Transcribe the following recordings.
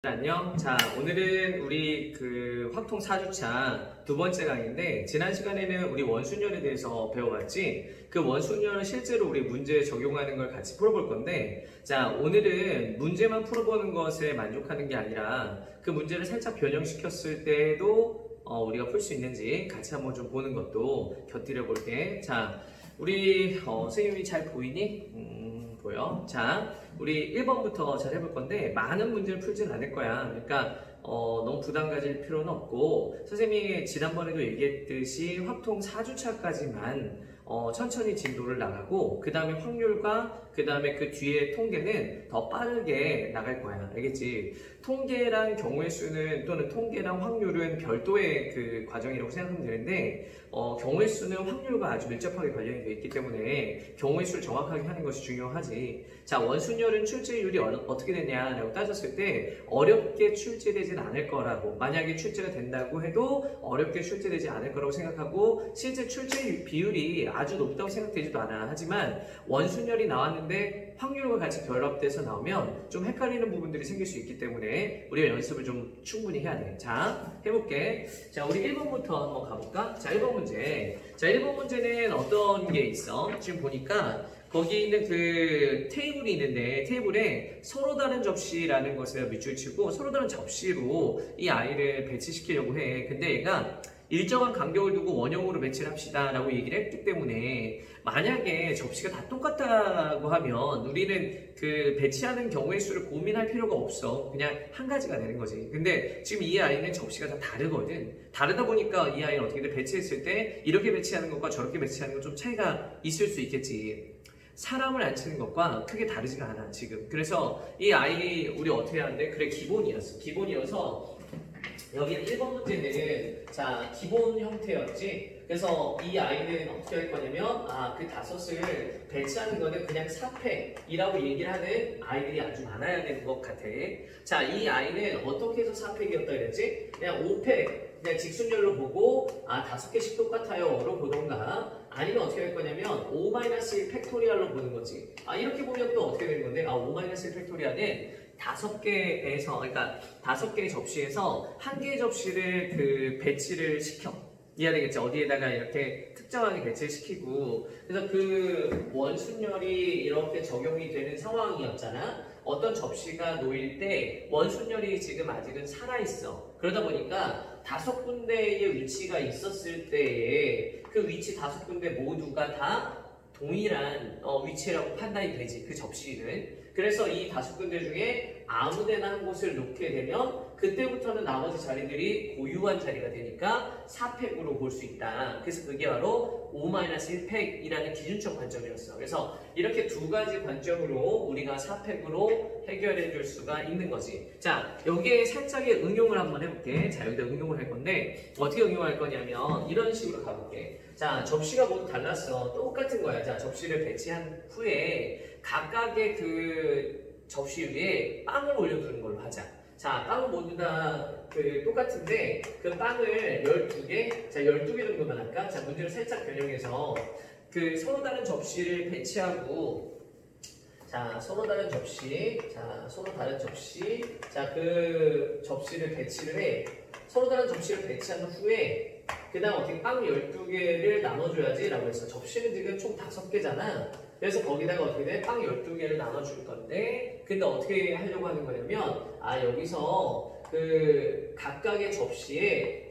안녕. 자, 오늘은 우리 확통 4주차 두 번째 강의인데, 지난 시간에는 우리 원순열에 대해서 배워봤지? 그 원순열을 실제로 우리 문제에 적용하는 걸 같이 풀어볼 건데, 자, 오늘은 문제만 풀어보는 것에 만족하는 게 아니라 그 문제를 살짝 변형시켰을 때도 우리가 풀 수 있는지 같이 한번 좀 보는 것도 곁들여 볼게. 자, 우리 선생님이 잘 보이니? 보여. 자, 우리 1번부터 잘 해볼 건데 많은 문제를 풀진 않을 거야. 그러니까 너무 부담 가질 필요는 없고, 선생님이 지난번에도 얘기했듯이 확통 4주차까지만 천천히 진도를 나가고, 그 다음에 확률과 그 다음에 그 뒤에 통계는 더 빠르게 나갈 거야. 알겠지? 통계랑 경우의 수는 또는 통계랑 확률은 별도의 그 과정이라고 생각하면 되는데, 경우의 수는 확률과 아주 밀접하게 관련이 되어 있기 때문에 경우의 수를 정확하게 하는 것이 중요하지. 자, 원순열은 출제율이 어떻게 되냐라고 따졌을 때 어렵게 출제되진 않을 거라고, 만약에 출제가 된다고 해도 어렵게 출제되지 않을 거라고 생각하고, 실제 출제 비율이 아주 높다고 생각되지도 않아. 하지만 원순열이 나왔는데 확률과 같이 결합돼서 나오면 좀 헷갈리는 부분들이 생길 수 있기 때문에 우리가 연습을 좀 충분히 해야 돼. 자, 해볼게. 자, 우리 1번부터 한번 가볼까? 자, 1번 문제. 자, 1번 문제는 어떤 게 있어? 지금 보니까 거기 있는 그 테이블이 있는데, 테이블에 서로 다른 접시라는 것을 밑줄 치고 서로 다른 접시로 이 아이를 배치시키려고 해. 근데 얘가 일정한 간격을 두고 원형으로 배치를 합시다 라고 얘기를 했기 때문에, 만약에 접시가 다 똑같다고 하면 우리는 그 배치하는 경우의 수를 고민할 필요가 없어. 그냥 한 가지가 되는 거지. 근데 지금 이 아이는 접시가 다 다르거든. 다르다 보니까 이 아이는 어떻게든 배치했을 때 이렇게 배치하는 것과 저렇게 배치하는 것 좀 차이가 있을 수 있겠지. 사람을 앉히는 것과 크게 다르지가 않아 지금. 그래서 이 아이 우리 어떻게 하는데, 그래, 기본이어서 여기 1번 문제는 자, 기본 형태였지. 그래서 이 아이는 어떻게 할 거냐면, 그 다섯을 배치하는 거는 그냥 4팩이라고 얘기를 하는 아이들이 아주 많아야 되는 것 같아. 자, 이 아이는 어떻게 해서 4팩이었다 그랬지? 그냥 5팩, 그냥 직순열로 보고 5개씩 똑같아요로 보던가, 아니면 어떻게 할 거냐면 5-1 팩토리얼로 보는 거지. 이렇게 보면 또 어떻게 되는 건데, 5-1 팩토리얼은 5개에서, 그러니까 5개의 접시에서 1개의 접시를 그 배치를 시켜. 이해되겠지? 어디에다가 이렇게 특정하게 배치를 시키고. 그래서 그 원순열이 이렇게 적용이 되는 상황이었잖아. 어떤 접시가 놓일 때 원순열이 지금 아직은 살아있어. 그러다 보니까 5군데의 위치가 있었을 때에 그 위치 5군데 모두가 다 동일한 위치라고 판단이 되지, 그 접시는. 그래서 이 5군데 중에 아무데나 한 곳을 놓게 되면 그때부터는 나머지 자리들이 고유한 자리가 되니까 4팩으로 볼 수 있다. 그래서 그게 바로 5-1팩이라는 기준적 관점이었어. 그래서 이렇게 두 가지 관점으로 우리가 4팩으로 해결해 줄 수가 있는 거지. 자, 여기에 살짝의 응용을 한번 해볼게. 자, 여기다 응용을 할 건데, 어떻게 응용할 거냐면 이런 식으로 가볼게. 자, 접시가 모두 달랐어. 똑같은 거야. 자, 접시를 배치한 후에 각각의 그 접시 위에 빵을 올려두는 걸로 하자. 자, 빵은 모두 다 똑같은데 그 빵을 12개, 자, 12개 정도만 할까? 자, 문제를 살짝 변형해서 그 서로 다른 접시를 배치하고, 자, 서로 다른 접시, 자, 그 접시를 배치를 해. 서로 다른 접시를 배치한 후에 그 다음 어떻게 빵 12개를 나눠줘야지 라고 했어. 접시는 지금 총 5개잖아. 그래서 거기다가 어떻게 돼? 빵 12개를 나눠줄 건데, 근데 어떻게 하려고 하는 거냐면, 여기서 그 각각의 접시에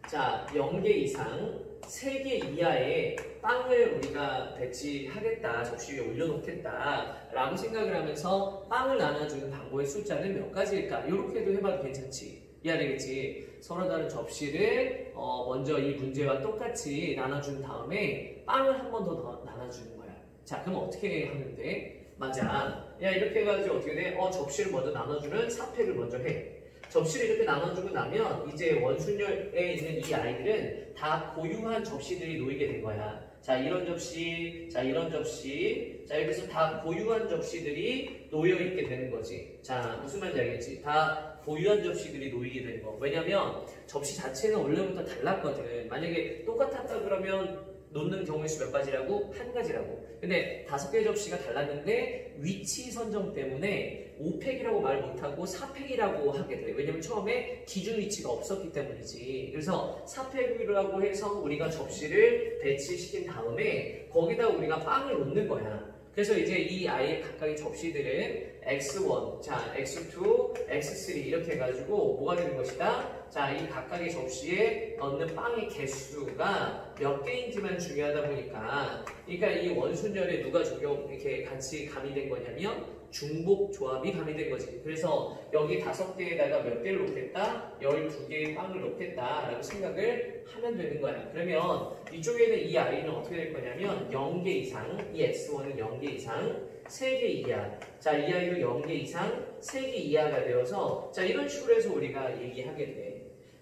자, 0개 이상 3개 이하의 빵을 우리가 배치하겠다, 접시 위에 올려놓겠다 라고 생각을 하면서 빵을 나눠주는 방법의 숫자는 몇 가지일까? 이렇게도 해봐도 괜찮지. 이해되겠지? 서로 다른 접시를 먼저 이 문제와 똑같이 나눠준 다음에 빵을 한 번 더 나눠주는 거야. 자, 그럼 어떻게 하면 돼? 맞아. 야, 이렇게 해가지고 어떻게 돼? 접시를 먼저 나눠주는 4팩을 먼저 해. 접시를 이렇게 나눠주고 나면 이제 원순열에 있는 이 아이들은 다 고유한 접시들이 놓이게 된 거야. 자, 이런 접시, 자, 이런 접시, 자, 이렇게 해서 다 고유한 접시들이 놓여있게 되는 거지. 자, 무슨 말인지 알겠지? 다 고유한 접시들이 놓이게 되는 거. 왜냐면 접시 자체는 원래부터 달랐거든. 만약에 똑같았다 그러면 놓는 경우의 수 몇 가지라고? 한 가지라고. 근데 5개의 접시가 달랐는데 위치 선정 때문에 5팩이라고 말 못하고 4팩이라고 하게 돼. 왜냐면 처음에 기준 위치가 없었기 때문이지. 그래서 4팩이라고 해서 우리가 접시를 배치시킨 다음에 거기다 우리가 빵을 놓는 거야. 그래서 이제 이 아이의 각각의 접시들은 X1, 자, X2, X3 이렇게 해가지고 뭐가 되는 것이다? 자, 이 각각의 접시에 넣는 빵의 개수가 몇 개인지만 중요하다 보니까 그러니까 이 원순열에 누가 이렇게 같이 가미된 거냐면 중복 조합이 가미된 거지. 그래서 여기 5개에다가 몇 개를 놓겠다? 12개의 빵을 놓겠다 라고 생각을 하면 되는 거야. 그러면 이쪽에는 이 아이는 어떻게 될 거냐면 0개 이상, 이 X1은 0개 이상, 3개 이하. 자, 이 아이도 0개 이상, 3개 이하가 되어서 자, 이런 식으로 해서 우리가 얘기하게 돼.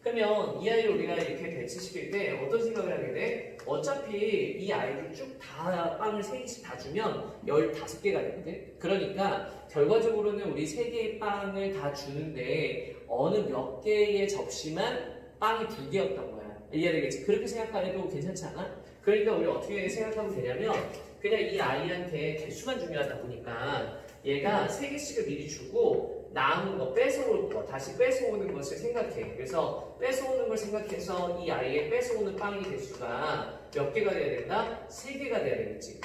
그러면 이 아이를 우리가 이렇게 배치시킬 때 어떤 생각을 하게 돼? 어차피 이 아이를 쭉 다 빵을 3개씩 다 주면 15개가 되거든? 그러니까 결과적으로는 우리 3개의 빵을 다 주는데 어느 몇 개의 접시만 빵이 2개였던 거야. 이해가 되겠지? 그렇게 생각 안 해도 괜찮지 않아? 그러니까 우리 어떻게 생각하면 되냐면 그냥 이 아이한테 개수만 중요하다 보니까 얘가 3개씩을 미리 주고 남은 거 뺏어올 거, 다시 뺏어오는 것을 생각해. 그래서 뺏어오는 걸 생각해서 이 아이의 뺏어오는 빵의 개수가 몇 개가 돼야 된다? 3개가 돼야 되겠지.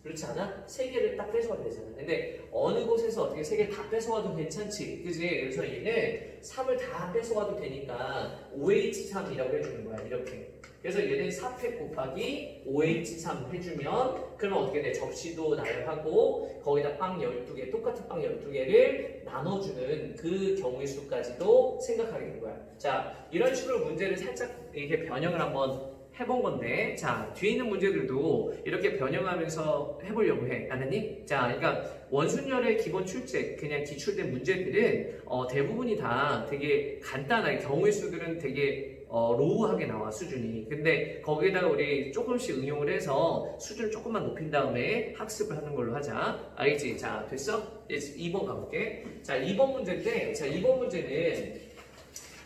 그렇지 않아? 3개를 딱 뺏어와도 되잖아. 근데 어느 곳에서 어떻게 3개 다 뺏어와도 괜찮지. 그지? 그래서 얘는 3을 다 뺏어와도 되니까 OH3이라고 해주는 거야. 이렇게. 그래서 얘는 4팩 곱하기 OH3 해주면 그러면 어떻게 돼? 접시도 나열하고 거기다 빵 12개, 똑같은 빵 12개를 나눠주는 그 경우의 수까지도 생각하게 된 거야. 자, 이런 식으로 문제를 살짝 이렇게 변형을 한번 해본 건데, 자, 뒤에 있는 문제들도 이렇게 변형하면서 해보려고 해. 나는님? 자, 그러니까 원순열의 기본 출제, 그냥 기출된 문제들은 대부분이 다 되게 간단하게, 경우의 수들은 되게 로우하게 나와, 수준이. 근데 거기에다가 우리 조금씩 응용을 해서 수준을 조금만 높인 다음에 학습을 하는 걸로 하자. 알겠지? 자, 됐어? 이제 2번 가볼게. 자, 2번 문제인데, 자, 2번 문제는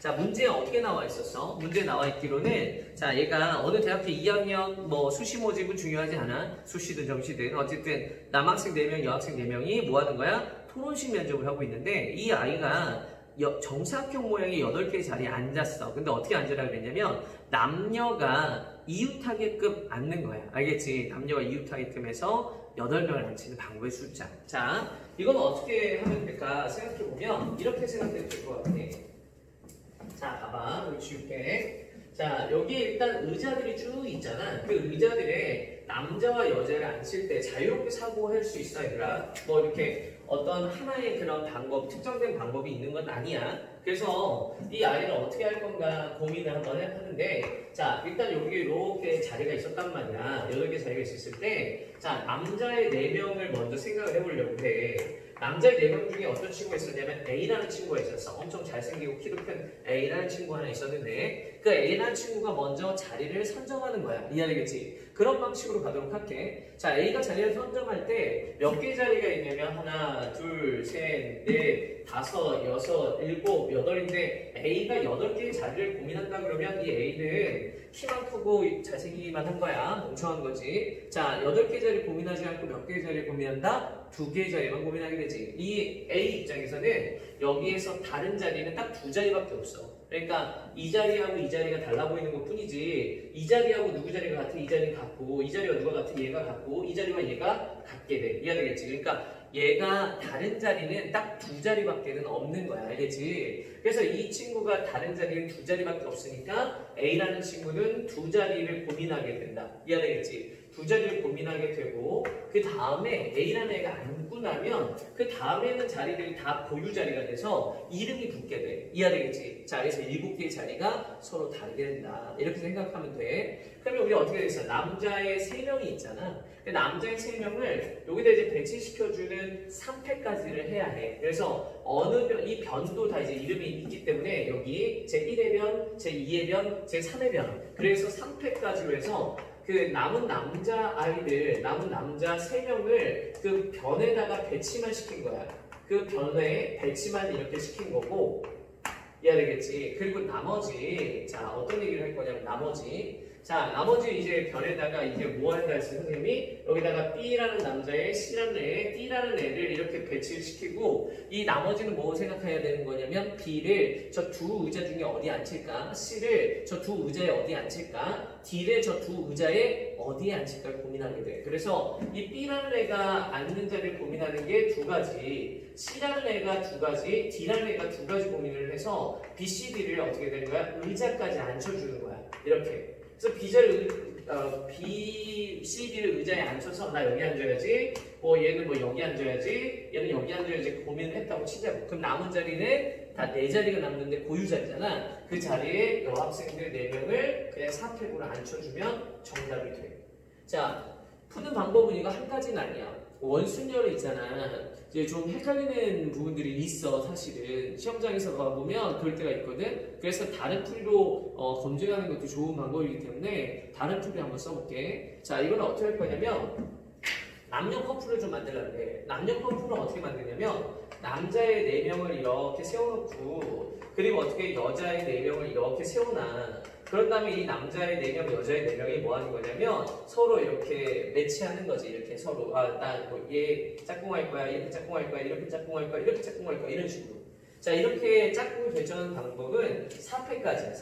자, 문제에 어떻게 나와 있었어? 문제에 나와 있기로는 자, 얘가 어느 대학교 2학년 뭐 수시 모집은 중요하지 않아. 수시든 정시든 어쨌든 남학생 4명, 여학생 4명이 뭐 하는 거야? 토론식 면접을 하고 있는데 이 아이가 정사각형 모양의 8개의 자리에 앉았어. 근데 어떻게 앉으라 그랬냐면 남녀가 이웃하게끔 앉는 거야. 알겠지? 남녀가 이웃하게끔 해서 8명을 앉히는 방법의 숫자. 자, 이건 어떻게 하면 될까 생각해보면 이렇게 생각해도 될 것 같아. 자, 봐봐. 여기 지울게. 자, 여기 일단 의자들이 쭉 있잖아. 그 의자들에 남자와 여자를 앉힐 때 자유롭게 사고할 수 있어, 얘들아. 뭐 이렇게 어떤 하나의 그런 방법, 특정된 방법이 있는 건 아니야. 그래서 이 아이를 어떻게 할 건가 고민을 한번 하는데, 자, 일단 여기 이렇게 자리가 있었단 말이야. 8개 자리가 있었을 때, 자, 남자의 4명을 먼저 생각을 해보려고 해. 남자의 4명 중에 어떤 친구가 있었냐면 A라는 친구가 있었어. 엄청 잘생기고 키도 큰 A라는 친구 하나 있었는데 그 A라는 친구가 먼저 자리를 선정하는 거야. 이해되겠지? 그런 방식으로 가도록 할게. 자, A가 자리를 선정할 때 몇 개의 자리가 있냐면 하나, 둘, 셋, 넷, 다섯, 여섯, 일곱, 여덟인데 A가 8개의 자리를 고민한다 그러면 이 A는 키만 크고 잘생기기만 한 거야. 멍청한 거지. 자, 8개의 자리를 고민하지 않고 몇 개의 자리를 고민한다? 2개의 자리만 고민하게 되지. 이 A 입장에서는 여기에서 다른 자리는 딱 2자리밖에 없어. 그러니까 이 자리하고 이 자리가 달라 보이는 것 뿐이지 이 자리하고 누구 자리가 같아? 이 자리는 같고 이 자리가 누가 같아? 얘가 같고 이 자리와 얘가 같게 돼. 이해가 되겠지? 그러니까 얘가 다른 자리는 딱 2자리밖에는 없는 거야. 알겠지? 그래서 이 친구가 다른 자리는 2자리밖에 없으니까 A라는 친구는 2자리를 고민하게 된다. 이해가 되겠지? 2자리를 고민하게 되고 그 다음에 A라는 애가 앉고 나면 그 다음에 있는 자리들이 다 보유 자리가 돼서 이름이 붙게 돼. 이해가 되겠지? 자, 그래서 7개의 자리가 서로 다르게 된다. 이렇게 생각하면 돼. 그러면 우리 어떻게 되겠어? 남자의 3명이 있잖아. 남자의 3명을 여기다 이제 배치시켜주는 3패까지를 해야 해. 그래서 어느 변, 이 변도 다 이제 이름이 있기 때문에 여기 제1의 변, 제2의 변, 제3의 변. 그래서 3패까지로 해서 그 남은 남자 아이들, 남은 남자 3명을 그 변에다가 배치만 시킨 거야. 그 변에 배치만 이렇게 시킨 거고, 이해가 되겠지? 그리고 나머지, 자, 어떤 얘기를 할 거냐면 나머지, 자, 나머지 이제 변에다가 이제 뭐 한다 했어요, 선생님이? 여기다가 B라는 남자애, C라는 애, D라는 애를 이렇게 배치를 시키고, 이 나머지는 뭐 생각해야 되는 거냐면, B를 저 두 의자 중에 어디 앉힐까? C를 저 두 의자에 어디 앉힐까? D를 저 두 의자에 어디에 앉힐까 고민하게 돼. 그래서 이 B라는 애가 앉는 자리를 고민하는 게 두 가지, C라는 애가 두 가지, D라는 애가 두 가지 고민을 해서 B, C, D를 어떻게 되는 거야? 의자까지 앉혀주는 거야. 이렇게. 그래서 B, C, D를 의자에 앉혀서 나 여기 앉아야지, 뭐 얘는 뭐 여기 앉아야지, 얘는 여기 앉아야지 고민을 했다고 치자고. 그럼 남은 자리는 다 네 자리가 남는데 고유 자리잖아. 그 자리에 여학생들 4명을 그냥 사택으로 앉혀주면 정답이 돼. 자, 푸는 방법은 이거 한 가지는 아니야. 원순열이 있잖아. 이제 좀 헷갈리는 부분들이 있어. 사실은 시험장에서 가보면 그럴 때가 있거든. 그래서 다른 풀이로 검증하는 것도 좋은 방법이기 때문에 다른 풀이 한번 써볼게. 자, 이건 어떻게 할 거냐면 남녀 커플을 좀 만들려고 해. 남녀 커플을 어떻게 만드냐면 남자의 4명을 이렇게 세워놓고, 그리고 어떻게 여자의 4명을 이렇게 세워놔. 그런 다음에 이 남자의 4명, 여자의 4명이 뭐 하는 거냐면 서로 이렇게 매치하는 거지. 이렇게 서로 나 뭐 얘 짝꿍할 거야, 이렇게 짝꿍할 거야, 이렇게 짝꿍할 거야, 이렇게 짝꿍할 거야, 이런 식으로. 자, 이렇게 짝꿍을 결정하는 방법은 4패까지야.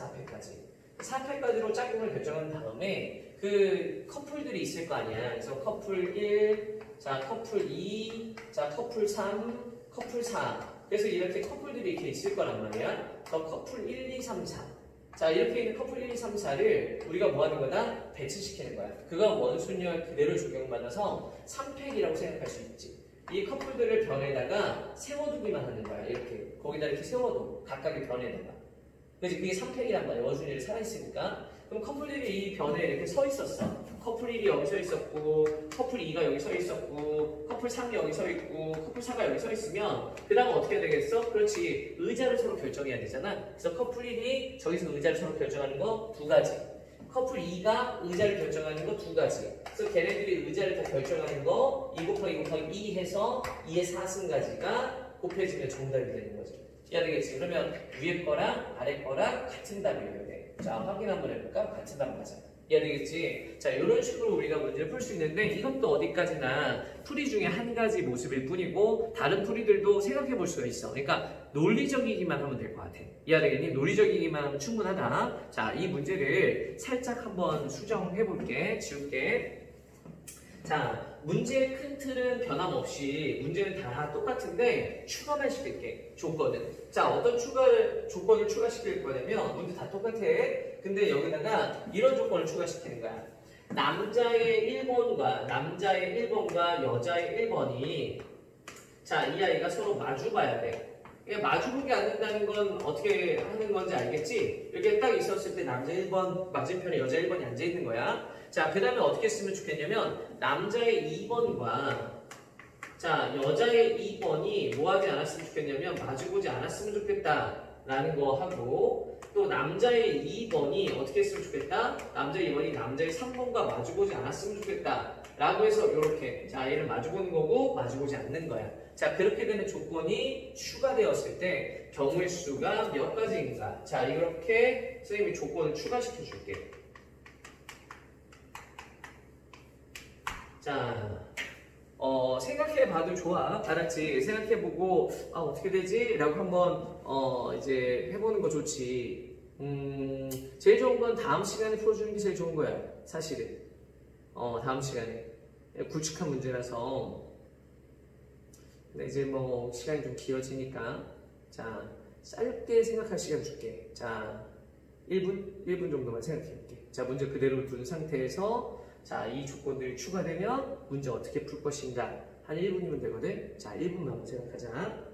4패까지로 짝꿍을 결정한 다음에 그 커플들이 있을 거 아니야. 그래서 커플 1, 자 커플 2, 자 커플 3, 커플 4. 그래서 이렇게 커플들이 이렇게 있을 거란 말이야. 더 커플 1, 2, 3, 4. 자, 이렇게 있는 커플 1, 2, 3, 4를 우리가 뭐 하는 거다? 배치시키는 거야. 그가 원순열 그대로 적용받아서 3팩이라고 생각할 수 있지. 이 커플들을 변에다가 세워두기만 하는 거야. 이렇게. 거기다 이렇게 세워둬. 각각의 변에다가. 그래서 그게 3팩이란 말이야. 원순열이 살아있으니까. 그럼 커플들이 이 변에 이렇게 서 있었어. 커플 1이 여기 서 있었고, 커플 2가 여기 서 있었고, 커플 3이 여기 서 있고, 커플 4가 여기 서 있으면 그 다음 어떻게 해야 되겠어? 그렇지. 의자를 서로 결정해야 되잖아. 그래서 커플 1이 저기서 의자를 서로 결정하는 거 2가지. 커플 2가 의자를 결정하는 거 2가지. 그래서 걔네들이 의자를 다 결정하는 거 2 곱하기 2 해서 2의 4승가지가 곱해지면 정답이 되는 거지. 이해되겠지? 그러면 위에 거랑 아래 거랑 같은 답이어야 돼. 자, 확인 한번 해볼까? 같은 답 맞아. 이해되겠지? 자, 이런 식으로 우리가 문제를 풀 수 있는데 이것도 어디까지나 풀이 중에 한 가지 모습일 뿐이고 다른 풀이들도 생각해 볼 수가 있어. 그러니까 논리적이기만 하면 될 것 같아. 이해되겠니? 논리적이기만 하면 충분하다. 자, 이 문제를 살짝 한번 수정해 볼게. 지울게. 자, 문제의 큰 틀은 변함없이 문제는 다 똑같은데 추가만 시킬게. 조건은. 자, 어떤 조건을 추가시킬 거냐면 문제 다 똑같아. 근데 여기다가 이런 조건을 추가시키는 거야. 남자의 1번과 여자의 1번이 자, 이 아이가 서로 마주 봐야 돼. 마주보기 않는다는 건 어떻게 하는 건지 알겠지? 이렇게 딱 있었을 때 남자 1번 맞은편에 여자 1번이 앉아있는 거야. 자, 그 다음에 어떻게 쓰면 좋겠냐면 남자의 2번과 자, 여자의 2번이 뭐 하지 않았으면 좋겠냐면 마주보지 않았으면 좋겠다 라는 거 하고, 또 남자의 2번이 어떻게 했으면 좋겠다? 남자의 2번이 남자의 3번과 마주보지 않았으면 좋겠다 라고 해서 이렇게 자, 얘는 마주보는 거고 마주보지 않는 거야. 자, 그렇게 되는 조건이 추가되었을 때 경우의 수가 몇 가지인가? 자, 이렇게 선생님이 조건을 추가시켜 줄게. 자, 생각해봐도 좋아. 알았지? 생각해보고 어떻게 되지? 라고 한번 이제 해보는 거 좋지. 제일 좋은 건 다음 시간에 풀어주는 게 제일 좋은 거야. 사실은. 다음 시간에. 굵직한 문제라서. 근데 이제 뭐 시간이 좀 길어지니까 자, 짧게 생각할 시간 줄게. 자, 1분 정도만 생각해볼게. 자, 문제 그대로 둔 상태에서 자, 이 조건들이 추가되면 문제 어떻게 풀 것인가. 한 1분이면 되거든. 자, 1분만 생각하자.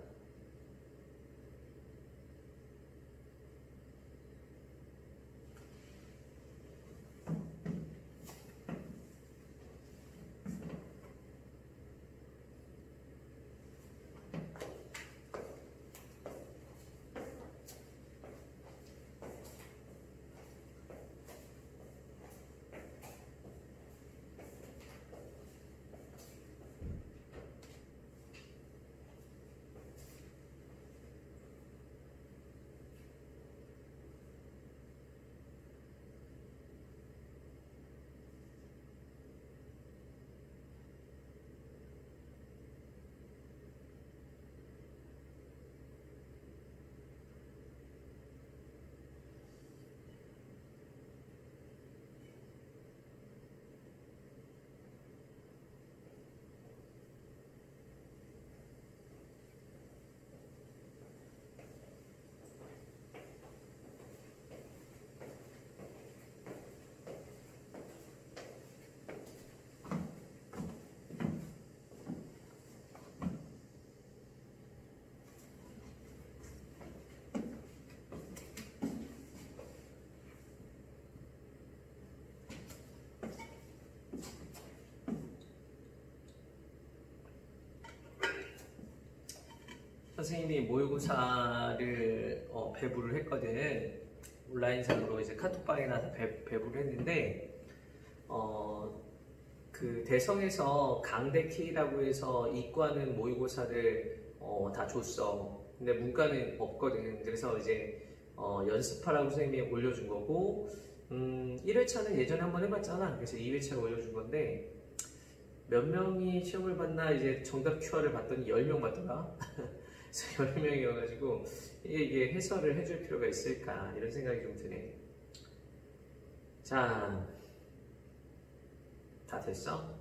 선생님이 모의고사를 배부를 했거든. 온라인상으로 이제 카톡방에다 배부를 했는데 그 대성에서 강대 K라고 해서 이과는 모의고사를 다 줬어. 근데 문과는 없거든. 그래서 이제 연습하라고 선생님이 올려준 거고 1회차는 예전에 한번 해봤잖아. 그래서 2회차를 올려준 건데 몇 명이 시험을 봤나 이제 정답 QR을 봤더니 10명 봤더라. 그래서 10명이어가지고 이게 해설을 해줄 필요가 있을까 이런 생각이 좀 드네. 자, 다 됐어?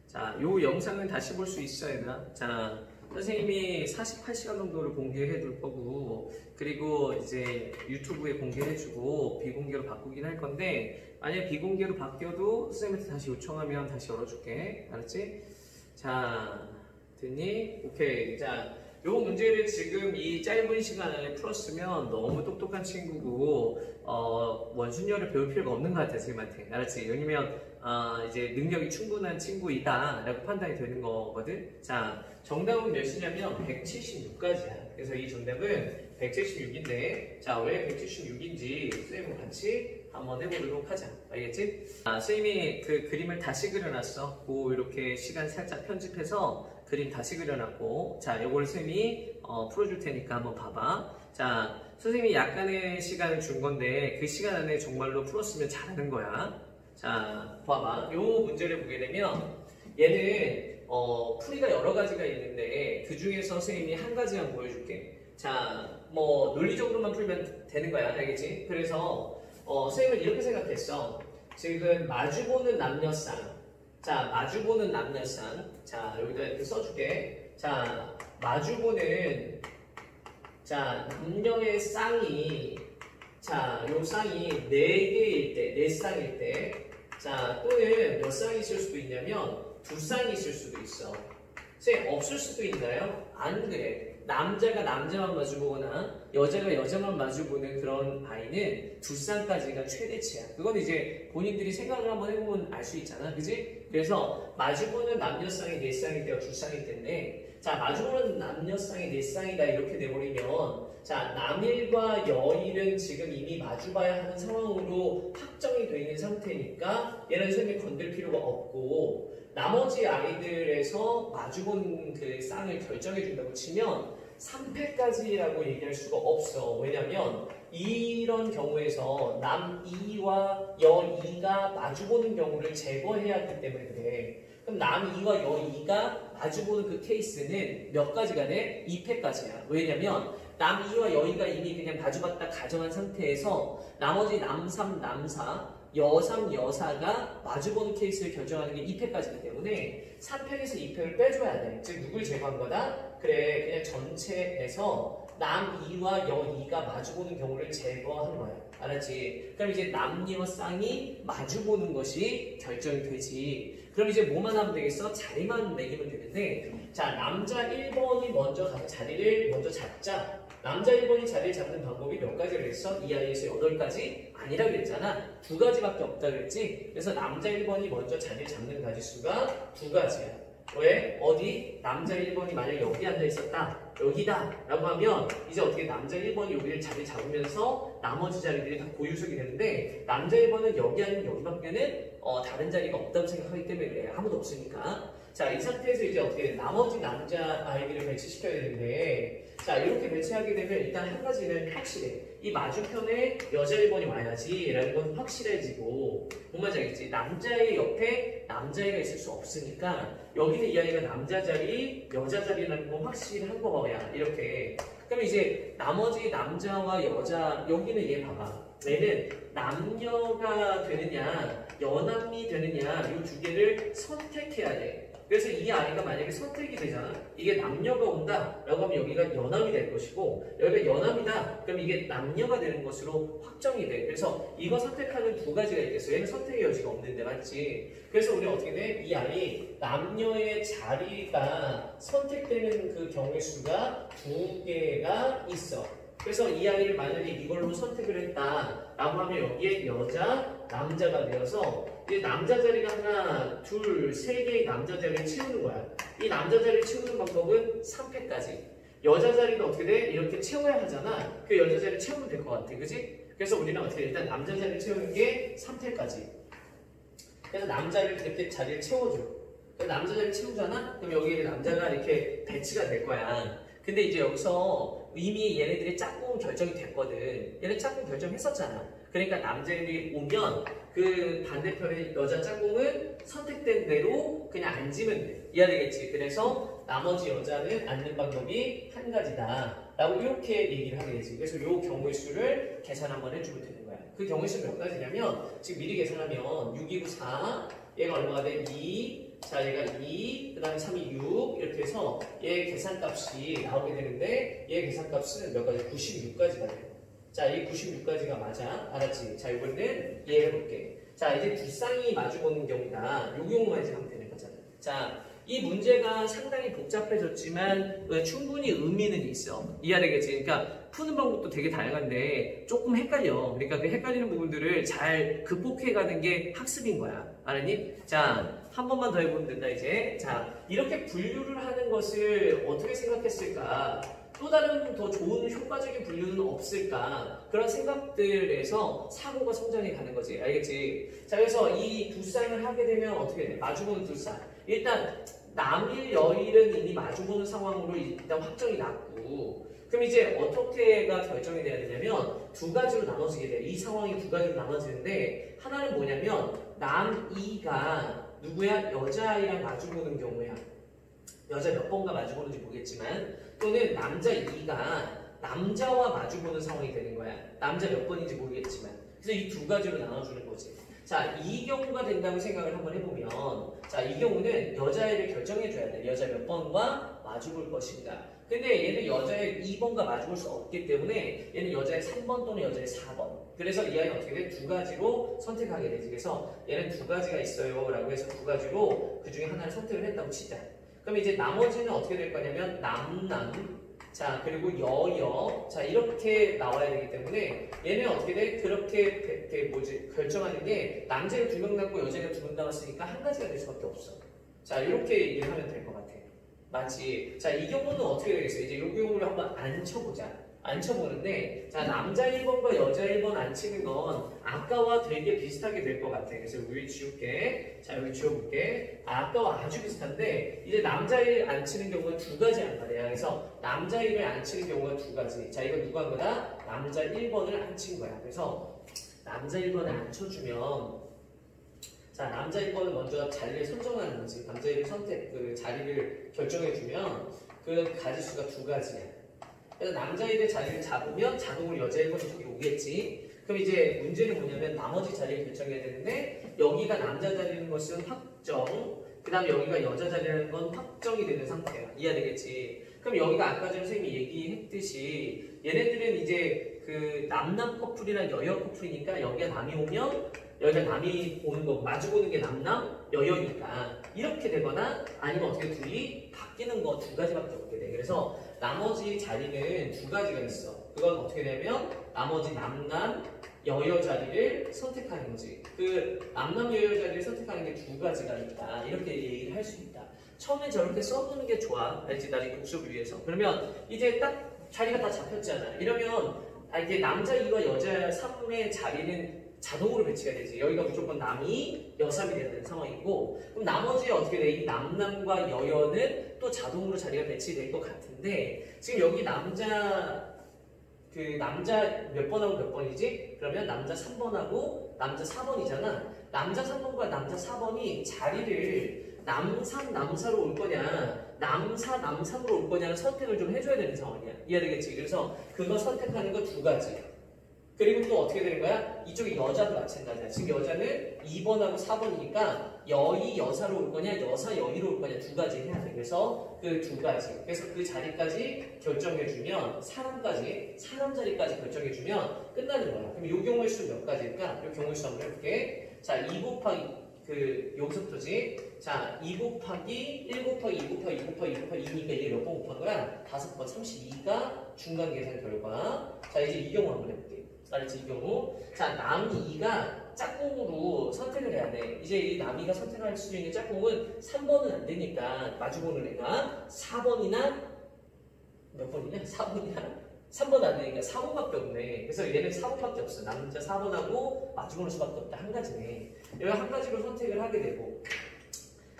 자, 요 영상은 다시 볼 수 있어 얘들아. 자, 선생님이 48시간 정도를 공개해 둘 거고, 그리고 이제 유튜브에 공개해 주고 비공개로 바꾸긴 할 건데, 만약 비공개로 바뀌어도 선생님한테 다시 요청하면 다시 열어줄게. 알았지? 자, 됐니? 오케이. 자, 요 문제를 지금 이 짧은 시간 안에 풀었으면 너무 똑똑한 친구고 원순열을 배울 필요가 없는 것 같아 선생님한테. 알았지? 왜냐면 이제 능력이 충분한 친구이다 라고 판단이 되는 거거든. 자, 정답은 몇이냐면 176까지야. 그래서 이 정답은 176인데 자, 왜 176인지 선생님과 같이 한번 해보도록 하자. 알겠지? 선생님이 그 그림을 다시 그려놨어. 이렇게 시간 살짝 편집해서 그림 다시 그려놨고, 자, 요걸 선생님이 풀어줄 테니까 한번 봐봐. 자, 선생님이 약간의 시간을 준 건데 그 시간 안에 정말로 풀었으면 잘하는 거야. 자, 봐봐. 요 문제를 보게 되면 얘는 풀이가 여러 가지가 있는데 그 중에서 선생님이 한 가지만 보여줄게. 자, 뭐 논리적으로만 풀면 되는 거야. 알겠지? 그래서 선생님은 이렇게 생각했어. 지금 마주보는 남녀쌍. 자, 마주보는 남녀쌍. 자, 여기다 이렇게 써줄게. 자, 마주보는 자, 남녀의 쌍이 자, 요 쌍이 4개일 때, 4쌍일 때 자, 또는 몇 쌍이 있을 수도 있냐면 2쌍이 있을 수도 있어. 선생님, 없을 수도 있나요? 안 그래. 남자가 남자만 마주보거나 여자가 여자만 마주보는 그런 아이는 2쌍까지가 최대치야. 그건 이제 본인들이 생각을 한번 해보면 알 수 있잖아. 그지? 그래서 마주보는 남녀쌍이 4쌍일 때와 2쌍일 텐데 자, 마주보는 남녀쌍이 4쌍이다 이렇게 돼버리면 자, 남일과 여일은 지금 이미 마주봐야 하는 상황으로 확정이 되어 있는 상태니까 얘는 선생님이 건들 필요가 없고 나머지 아이들에서 마주본 그 쌍을 결정해 준다고 치면 3패까지라고 얘기할 수가 없어. 왜냐면 이런 경우에서 남2와 여2가 마주보는 경우를 제거해야 하기 때문에 그래. 그럼 남2와 여2가 마주보는 그 케이스는 몇 가지가 돼? 2패까지야. 왜냐면 남2와 여2가 이미 그냥 마주봤다 가정한 상태에서 나머지 남3, 남4 여3, 여4가 마주보는 케이스를 결정하는 게 2패까지이기 때문에 3패에서 2패를 빼줘야 돼. 즉 누굴 제거한 거다? 그래, 그냥 전체에서 남2와 여2가 마주보는 경우를 제거한 거야. 알았지? 그럼 이제 남녀 쌍이 마주보는 것이 결정이 되지. 그럼 이제 뭐만 하면 되겠어? 자리만 매기면 되는데 자, 남자 1번이 먼저 가서 자리를 먼저 잡자. 남자 1번이 자리를 잡는 방법이 몇 가지를 했어? 이 아이에서 8가지? 아니라 그랬잖아. 2가지밖에 없다 그랬지? 그래서 남자 1번이 먼저 자리를 잡는 가지수가 2가지야. 왜? 어디? 남자 1번이 만약 여기 앉아 있었다. 여기다. 라고 하면 이제 어떻게 남자 1번이 여기를 자리 잡으면서 나머지 자리들이 다 고유석이 되는데 남자 1번은 여기 아니면 여기밖에는 다른 자리가 없다고 생각하기 때문에 그래. 아무도 없으니까. 자, 이 상태에서 이제 어떻게 돼? 나머지 남자 아이들을 배치시켜야 되는데 자, 이렇게 배치하게 되면 일단 한 가지는 확실해. 이 맞은편에 여자 1번이 와야지 라는 건 확실해지고 뭔 말인지 알겠지? 남자의 옆에 남자애가 있을 수 없으니까 여기는 이 아이가 남자 자리, 여자 자리라는 건 확실한 거야. 이렇게. 그럼 이제 나머지 남자와 여자, 여기는 얘 봐봐. 얘는 남녀가 되느냐, 여남이 되느냐 이 2개를 선택해야 돼. 그래서 이 아이가 만약에 선택이 되잖아. 이게 남녀가 온다 라고 하면 여기가 여남이 될 것이고 여기가 여남이다 그럼 이게 남녀가 되는 것으로 확정이 돼. 그래서 이거 선택하는 2가지가 있겠어. 얘는 선택의 여지가 없는데 맞지? 그래서 우리는 어떻게 돼? 이 아이 남녀의 자리가 선택되는 그 경우의 수가 2개가 있어. 그래서 이 아이를 만약에 이걸로 선택을 했다 라고 하면 여기에 여자, 남자가 되어서 이 남자 자리가 하나, 둘, 3개의 남자 자리를 채우는 거야. 이 남자 자리를 채우는 방법은 3패까지. 여자 자리는 어떻게 돼? 이렇게 채워야 하잖아. 그 여자 자리 채우면 될 것 같아. 그지? 그래서 우리는 어떻게 해? 일단 남자 자리를 채우는 게 3태까지. 그래서 남자를 이렇게 자리를 채워줘. 그래서 남자 자리를 채우잖아? 그럼 여기에 남자가 이렇게 배치가 될 거야. 근데 이제 여기서 이미 얘네들이 짝꿍 결정이 됐거든. 얘네 짝꿍 결정했었잖아. 그러니까 남자애들이 오면 그 반대편의 여자 짝꿍은 선택된 대로 그냥 앉으면 돼. 이해되겠지? 그래서 나머지 여자는 앉는 방법이 한 가지다 라고 이렇게 얘기를 하게 되지. 그래서 이 경우의 수를 계산 한번 해주면 되는 거야. 그 경우의 수 몇 가지냐면 지금 미리 계산하면 6, 2, 9, 4 얘가 얼마가 돼? 2 자 얘가 2 그 다음에 3이 6 이렇게 해서 얘 계산값이 나오게 되는데 얘 계산값은 몇 가지? 96까지가 돼. 자, 이 96까지가 맞아. 알았지? 자, 이번에는 이해해볼게. 자, 이제 두 쌍이 마주보는 경우다. 요 경우만 이제 하면 되는 거잖아. 자, 이 문제가 상당히 복잡해졌지만 충분히 의미는 있어. 이해되겠지? 그러니까 푸는 방법도 되게 다양한데 조금 헷갈려. 그러니까 그 헷갈리는 부분들을 잘 극복해가는 게 학습인 거야. 알았니? 자, 한 번만 더 해보면 된다 이제. 자, 이렇게 분류를 하는 것을 어떻게 생각했을까? 또 다른 더 좋은 효과적인 분류는 없을까? 그런 생각들에서 사고가 성장해 가는 거지. 알겠지? 자, 그래서 이 두 쌍을 하게 되면 어떻게 돼? 마주보는 두 쌍. 일단 남일 여일은 이미 마주보는 상황으로 일단 확정이 났고, 그럼 이제 어떻게가 결정이 돼야 되냐면 두 가지로 나눠지게 돼. 이 상황이 두 가지로 나눠지는데 하나는 뭐냐면 남이가 누구야? 여자아이랑 마주보는 경우야. 여자 몇 번가 마주보는지 모르겠지만 또는 남자 2가 남자와 마주보는 상황이 되는 거야. 남자 몇 번인지 모르겠지만. 그래서 이 두 가지로 나눠주는 거지. 자, 이 경우가 된다고 생각을 한번 해보면 자, 이 경우는 여자애를 결정해줘야 돼. 여자 몇 번과 마주볼 것인가. 근데 얘는 여자의 2번과 마주볼 수 없기 때문에 얘는 여자의 3번 또는 여자의 4번. 그래서 이 아이는 어떻게 돼? 두 가지로 선택하게 되지. 그래서 얘는 두 가지가 있어요 라고 해서 두 가지로 그 중에 하나를 선택을 했다고 치자. 그럼 이제 나머지는 어떻게 될 거냐면 남남 자 그리고 여여 자 이렇게 나와야 되기 때문에 얘는 어떻게 돼? 그렇게 결정하는 게 남자가 두 명 남고 여자가 두 명 남았으니까 한 가지가 될 수밖에 없어. 자 이렇게 얘기를 하면 될 것 같아. 맞지? 자 이 경우는 어떻게 되겠어요? 이제 이 경우를 한번 앉혀보자. 앉혀보는데 자 남자 1번과 여자 1번 앉히는 건 아까와 되게 비슷하게 될 것 같아. 그래서 여기 지울게. 자 여기 지워볼게. 아까와 아주 비슷한데 이제 남자 1 앉히는 경우가 두 가지란 말이야. 그래서 남자 1을 앉히는 경우가 두 가지. 자 이거 누가 한 거다? 남자 1번을 앉힌 거야. 그래서 남자 1번을 앉혀주면 자 남자 1번은 먼저 자리를 선정하는 거지. 남자 1을 그 자리를 결정해주면 그 가지수가 두 가지야. 그래서 남자애들 자리를 잡으면 자동으로 여자 1번이 저기 오겠지. 그럼 이제 문제는 뭐냐면 나머지 자리를 결정해야 되는데 여기가 남자 자리라는 것은 확정 그 다음에 여기가 여자 자리라는 건 확정이 되는 상태야. 이해되겠지? 그럼 여기가 아까 전에 선생님이 얘기했듯이 얘네들은 이제 그 남남 커플이랑 여여 커플이니까 여기가 남이 오면 여기가 남이 오는 거 마주 보는 게 남남 여여니까 이렇게 되거나 아니면 어떻게 둘이 바뀌는 거 두 가지밖에 없게 돼. 그래서 나머지 자리는 두 가지가 있어. 그건 어떻게 되면 나머지 남남 여여 자리를 선택하는 거지. 그 남남 여여 자리를 선택하는 게 두 가지가 있다. 이렇게 얘기를 할 수 있다. 처음에 저렇게 써두는 게 좋아. 알지? 나중에 복습을 위해서. 그러면 이제 딱 자리가 다 잡혔잖아. 이러면 이게 남자 2와 여자 3의 자리는 자동으로 배치가 되지. 여기가 무조건 남이 여3이 돼야 되는 상황이고 그럼 나머지 어떻게 돼? 이 남남과 여여는 또 자동으로 자리가 배치될 것 같은데 지금 여기 남자 몇 번하고 몇 번이지? 그러면 남자 3번하고 남자 4번이잖아. 남자 3번과 남자 4번이 자리를 남3, 남4로 올 거냐 남4, 남3으로 올 거냐는 선택을 좀 해줘야 되는 상황이야. 이해되겠지? 그래서 그거 선택하는 거 두 가지. 그리고 또 어떻게 되는 거야? 이쪽에 여자도 마찬가지야. 지금 여자는 2번하고 4번이니까 여이 여사로 올 거냐 여사 여이로 올 거냐 두 가지 해야 돼. 그래서 그 두 가지. 그래서 그 자리까지 결정해주면 사람 자리까지 결정해주면 끝나는 거야. 그럼 이 경우의 수 몇 가지일까? 이 경우의 수 한번 해볼게. 자, 2 곱하기 여기서부터지. 자, 2 곱하기 1 곱하기 2 곱하기 2 곱하기 2 곱하기 2니까 이게 몇 번 곱한 거야? 5번 32가 중간 계산 결과. 자, 이제 이 경우 한번 해볼게. 알았지? 이 경우. 자, 남2가 짝꿍으로 선택을 해야 돼. 이제 이 남이가 선택할 수 있는 짝꿍은 3번은 안 되니까 마주보는 애가 4번이나 몇 번이냐? 4번이야? 3번 안 되니까 4번밖에 없네. 그래서 얘는 4번밖에 없어. 남자 4번하고 마주보는 수밖에 없다. 한 가지네. 여기 한 가지로 선택을 하게 되고.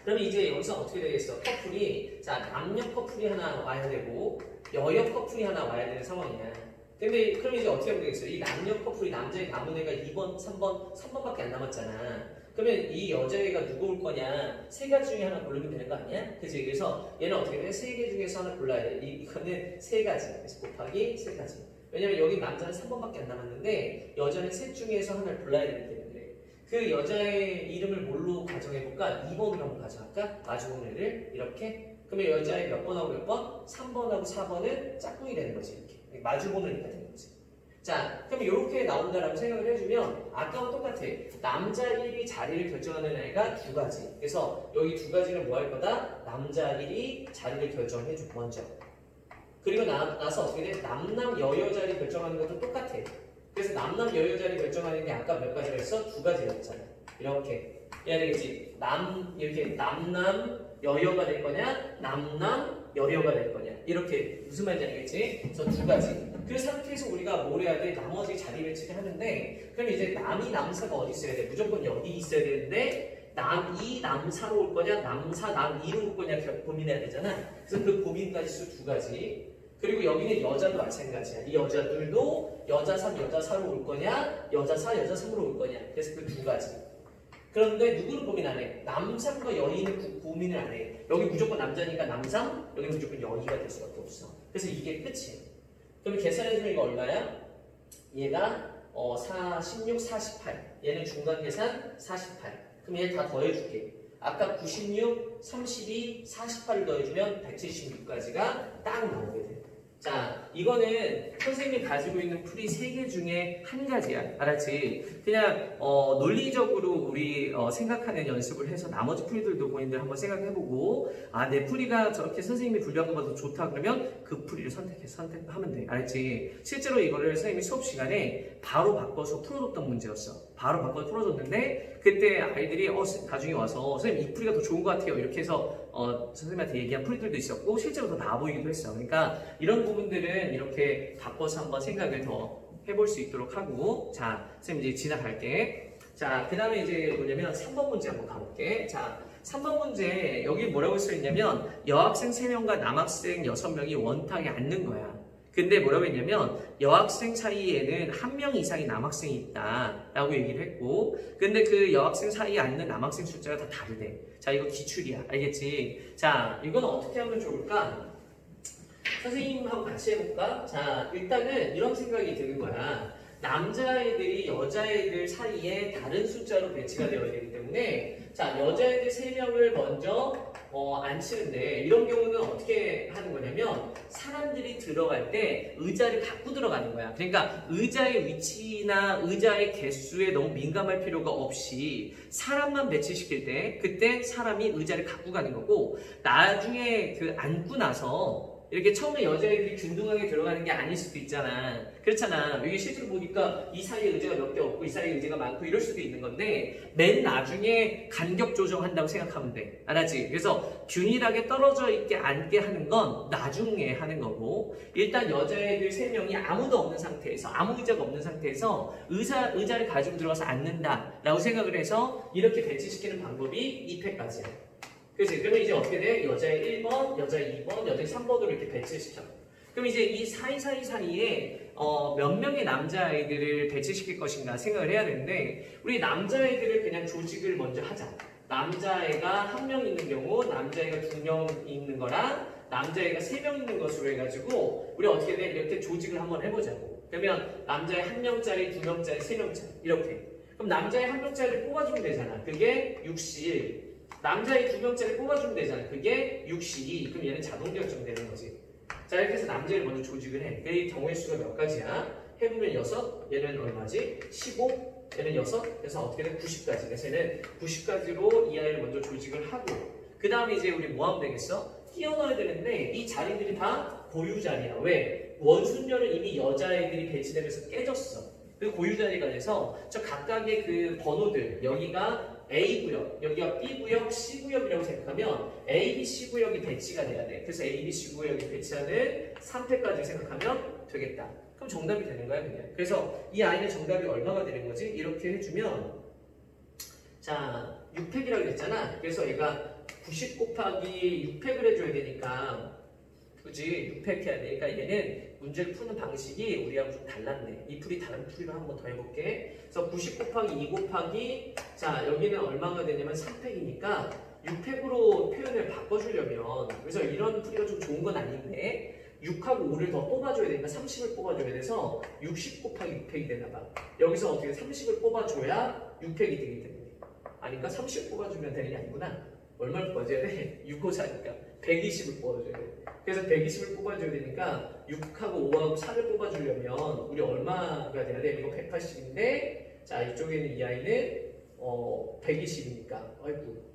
그러면 이제 여기서 어떻게 되겠어? 커플이, 자, 남녀 커플이 하나 와야 되고, 여여 커플이 하나 와야 되는 상황이야. 근데, 그럼 이제 어떻게 하면 되겠어? 이 남녀 커플이 남자의 남은 애가 2번, 3번밖에 안 남았잖아. 그러면 이 여자애가 누구 올 거냐? 세 가지 중에 하나 고르면 되는 거 아니야? 그치? 그래서 얘는 어떻게 돼? 세 개 중에서 하나 골라야 돼. 이거는 세 가지. 그래서 곱하기 세 가지. 왜냐면 여기 남자는 3번밖에 안 남았는데, 여자는 셋 중에서 하나를 골라야 되기 때문에. 그 여자의 이름을 뭘로 가정해볼까? 2번으로 한번 가져갈까? 마주보는 이렇게. 그러면 여자의 몇 번하고 몇 번? 3번하고 4번은 짝꿍이 되는 거지. 이렇게. 마주보는 애가 되는 거지. 자, 그럼 이렇게 나온다라고 생각을 해주면 아까와 똑같아. 남자 1이 자리를 결정하는 애가 두 가지. 그래서 여기 두 가지는 뭐 할 거다? 남자 1이 자리를 결정해줘 먼저. 그리고 나서 어떻게 돼? 남남 여여 자리 결정하는 것도 똑같아. 그래서 남남 여여 자리 결정하는 게 아까 몇 가지라 했어? 두 가지라 했잖아. 이렇게 해야 되겠지. 이렇게 남남 여여가 될 거냐? 남남 여여가 될 거냐? 이렇게 무슨 말인지 알겠지? 그래서 두 가지. 그 상태에서 우리가 뭘 해야 돼? 나머지 자리 배치를 하는데, 그럼 이제 남이 남사가 어디 있어야 돼? 무조건 여기 있어야 되는데, 남2 남사로 올 거냐? 남사 남2로 올 거냐? 고민해야 되잖아. 그래서 그 고민까지 수 두 가지. 그리고 여기는 여자도 마찬가지야. 이 여자들도 여자 3, 여자 4로 올 거냐? 여자 4, 여자 3으로 올 거냐? 그래서 그 두 가지. 그런데 누구를 고민 안 해? 남삼과 여인은 고민을 안 해. 여기 무조건 남자니까 남삼, 여기 무조건 여인가 될 수밖에 없어. 그래서 이게 끝이에요. 그럼 계산해주면 이거 얼마야? 얘가 16, 48. 얘는 중간 계산 48. 그럼 얘 다 더해줄게. 아까 96, 32, 48을 더해주면 176까지가 딱 나오게 돼. 자, 이거는 선생님이 가지고 있는 풀이 3개 중에 한 가지야. 알았지? 그냥 논리적으로 우리 생각하는 연습을 해서 나머지 풀이들도 본인들 한번 생각해보고, 아, 내 풀이가 저렇게 선생님이 분류한 것보다 좋다 그러면 그 풀이를 선택하면 돼. 알았지? 실제로 이거를 선생님이 수업 시간에 바로 바꿔서 풀어줬던 문제였어. 바로 바꿔서 풀어줬는데 그때 아이들이 나중에 와서 선생님 이 풀이가 더 좋은 것 같아요. 이렇게 해서 선생님한테 얘기한 풀이들도 있었고 실제로 더 나아 보이기도 했어. 그러니까 이런 부분들은 이렇게 바꿔서 한번 생각을 더 해볼 수 있도록 하고, 자, 선생님 이제 지나갈게. 자, 그 다음에 이제 뭐냐면 3번 문제 한번 가볼게. 자, 3번 문제 여기 뭐라고 써있냐면 여학생 3명과 남학생 6명이 원탁에 앉는 거야. 근데 뭐라고 했냐면 여학생 사이에는 1명 이상의 남학생이 있다 라고 얘기를 했고, 근데 그 여학생 사이에 앉는 남학생 숫자가 다 다르대. 자, 이거 기출이야. 알겠지? 자, 이건 어떻게 하면 좋을까? 선생님하고 같이 해볼까? 자, 일단은 이런 생각이 드는 거야. 남자애들이 여자애들 사이에 다른 숫자로 배치가 되어야 되기 때문에, 자, 여자애들 3명을 먼저 앉히는데 이런 경우는 어떻게 하는 거냐면 사람들이 들어갈 때 의자를 갖고 들어가는 거야. 그러니까 의자의 위치나 의자의 개수에 너무 민감할 필요가 없이 사람만 배치시킬 때 그때 사람이 의자를 갖고 가는 거고, 나중에 그 앉고 나서 이렇게 처음에 여자애들이 균등하게 들어가는 게 아닐 수도 있잖아. 그렇잖아. 여기 실제로 보니까 이 사이에 의자가 몇 개 없고 이 사이에 의자가 많고 이럴 수도 있는 건데 맨 나중에 간격 조정한다고 생각하면 돼. 알았지? 그래서 균일하게 떨어져 있게 앉게 하는 건 나중에 하는 거고, 일단 여자애들 3명이 아무도 없는 상태에서, 아무 의자가 없는 상태에서 의자를 가지고 들어가서 앉는다 라고 생각을 해서 이렇게 배치시키는 방법이 2패까지야. 그렇지? 그러면 이제 어떻게 돼? 여자의 1번, 여자의 2번, 여자의 3번으로 이렇게 배치시켜. 그럼 이제 이 사이에 몇 명의 남자아이들을 배치시킬 것인가 생각을 해야 되는데, 우리 남자아이들을 그냥 조직을 먼저 하자. 남자애가 1명 있는 경우, 남자애가 2명 있는 거랑 남자애가 3명 있는 것으로 해가지고 우리 어떻게 돼? 이렇게 조직을 한번 해보자고. 그러면 남자애 1명짜리, 2명짜리, 3명짜리 이렇게. 그럼 남자애 1명짜리를 뽑아주면 되잖아. 그게 60. 남자의 2명짜리 뽑아주면 되잖아. 그게 62. 그럼 얘는 자동 결정되는 거지. 자, 이렇게 해서 남자를 먼저 조직을 해. 이 경우의 수가 몇 가지야? 해보면 6, 얘는 얼마지? 15, 얘는 6, 그래서 어떻게 돼? 90까지. 그래서 얘는 90까지로 이 아이를 먼저 조직을 하고, 그 다음에 이제 우리 뭐 하면 되겠어? 끼워넣어야 되는데 이 자리들이 다 고유 자리야. 왜? 원순열은 이미 여자애들이 배치되면서 깨졌어. 그 고유 자리가 돼서 저 각각의 그 번호들, 여기가 A구역, 여기가 B구역, C구역이라고 생각하면 A, B, C구역이 배치가 돼야 돼. 그래서 A, B, C구역이 배치하는 3패까지 생각하면 되겠다. 그럼 정답이 되는 거야 그냥. 그래서 이 아이의 정답이 얼마가 되는 거지? 이렇게 해주면 자 6팩이라고 했잖아. 그래서 얘가 90 곱하기 6팩을 해줘야 되니까 그지? 6팩 해야 되니까 얘는 문제를 푸는 방식이 우리하고 좀 달랐네. 이 풀이 다른 풀이로 한 번 더 해볼게. 그래서 90 곱하기 2 곱하기 자 여기는 얼마가 되냐면 3팩이니까 6팩으로 표현을 바꿔주려면 그래서 이런 풀이가 좀 좋은 건 아닌데 6하고 5를 더 뽑아줘야 되니까 30을 뽑아줘야 돼서 60 곱하기 6팩이 되나봐. 여기서 어떻게 30을 뽑아줘야 6팩이 되게 되네. 아니까 30 뽑아주면 되는 게 아니구나. 얼마를 뽑아줘야 돼? 6, 5, 4니까 120을 뽑아줘야 돼. 그래서 120을 뽑아줘야 되니까 6하고 5하고 4를 뽑아주려면 우리 얼마가 돼야 돼? 이거 180인데 자 이쪽에는 이 아이는 120이니까 아이고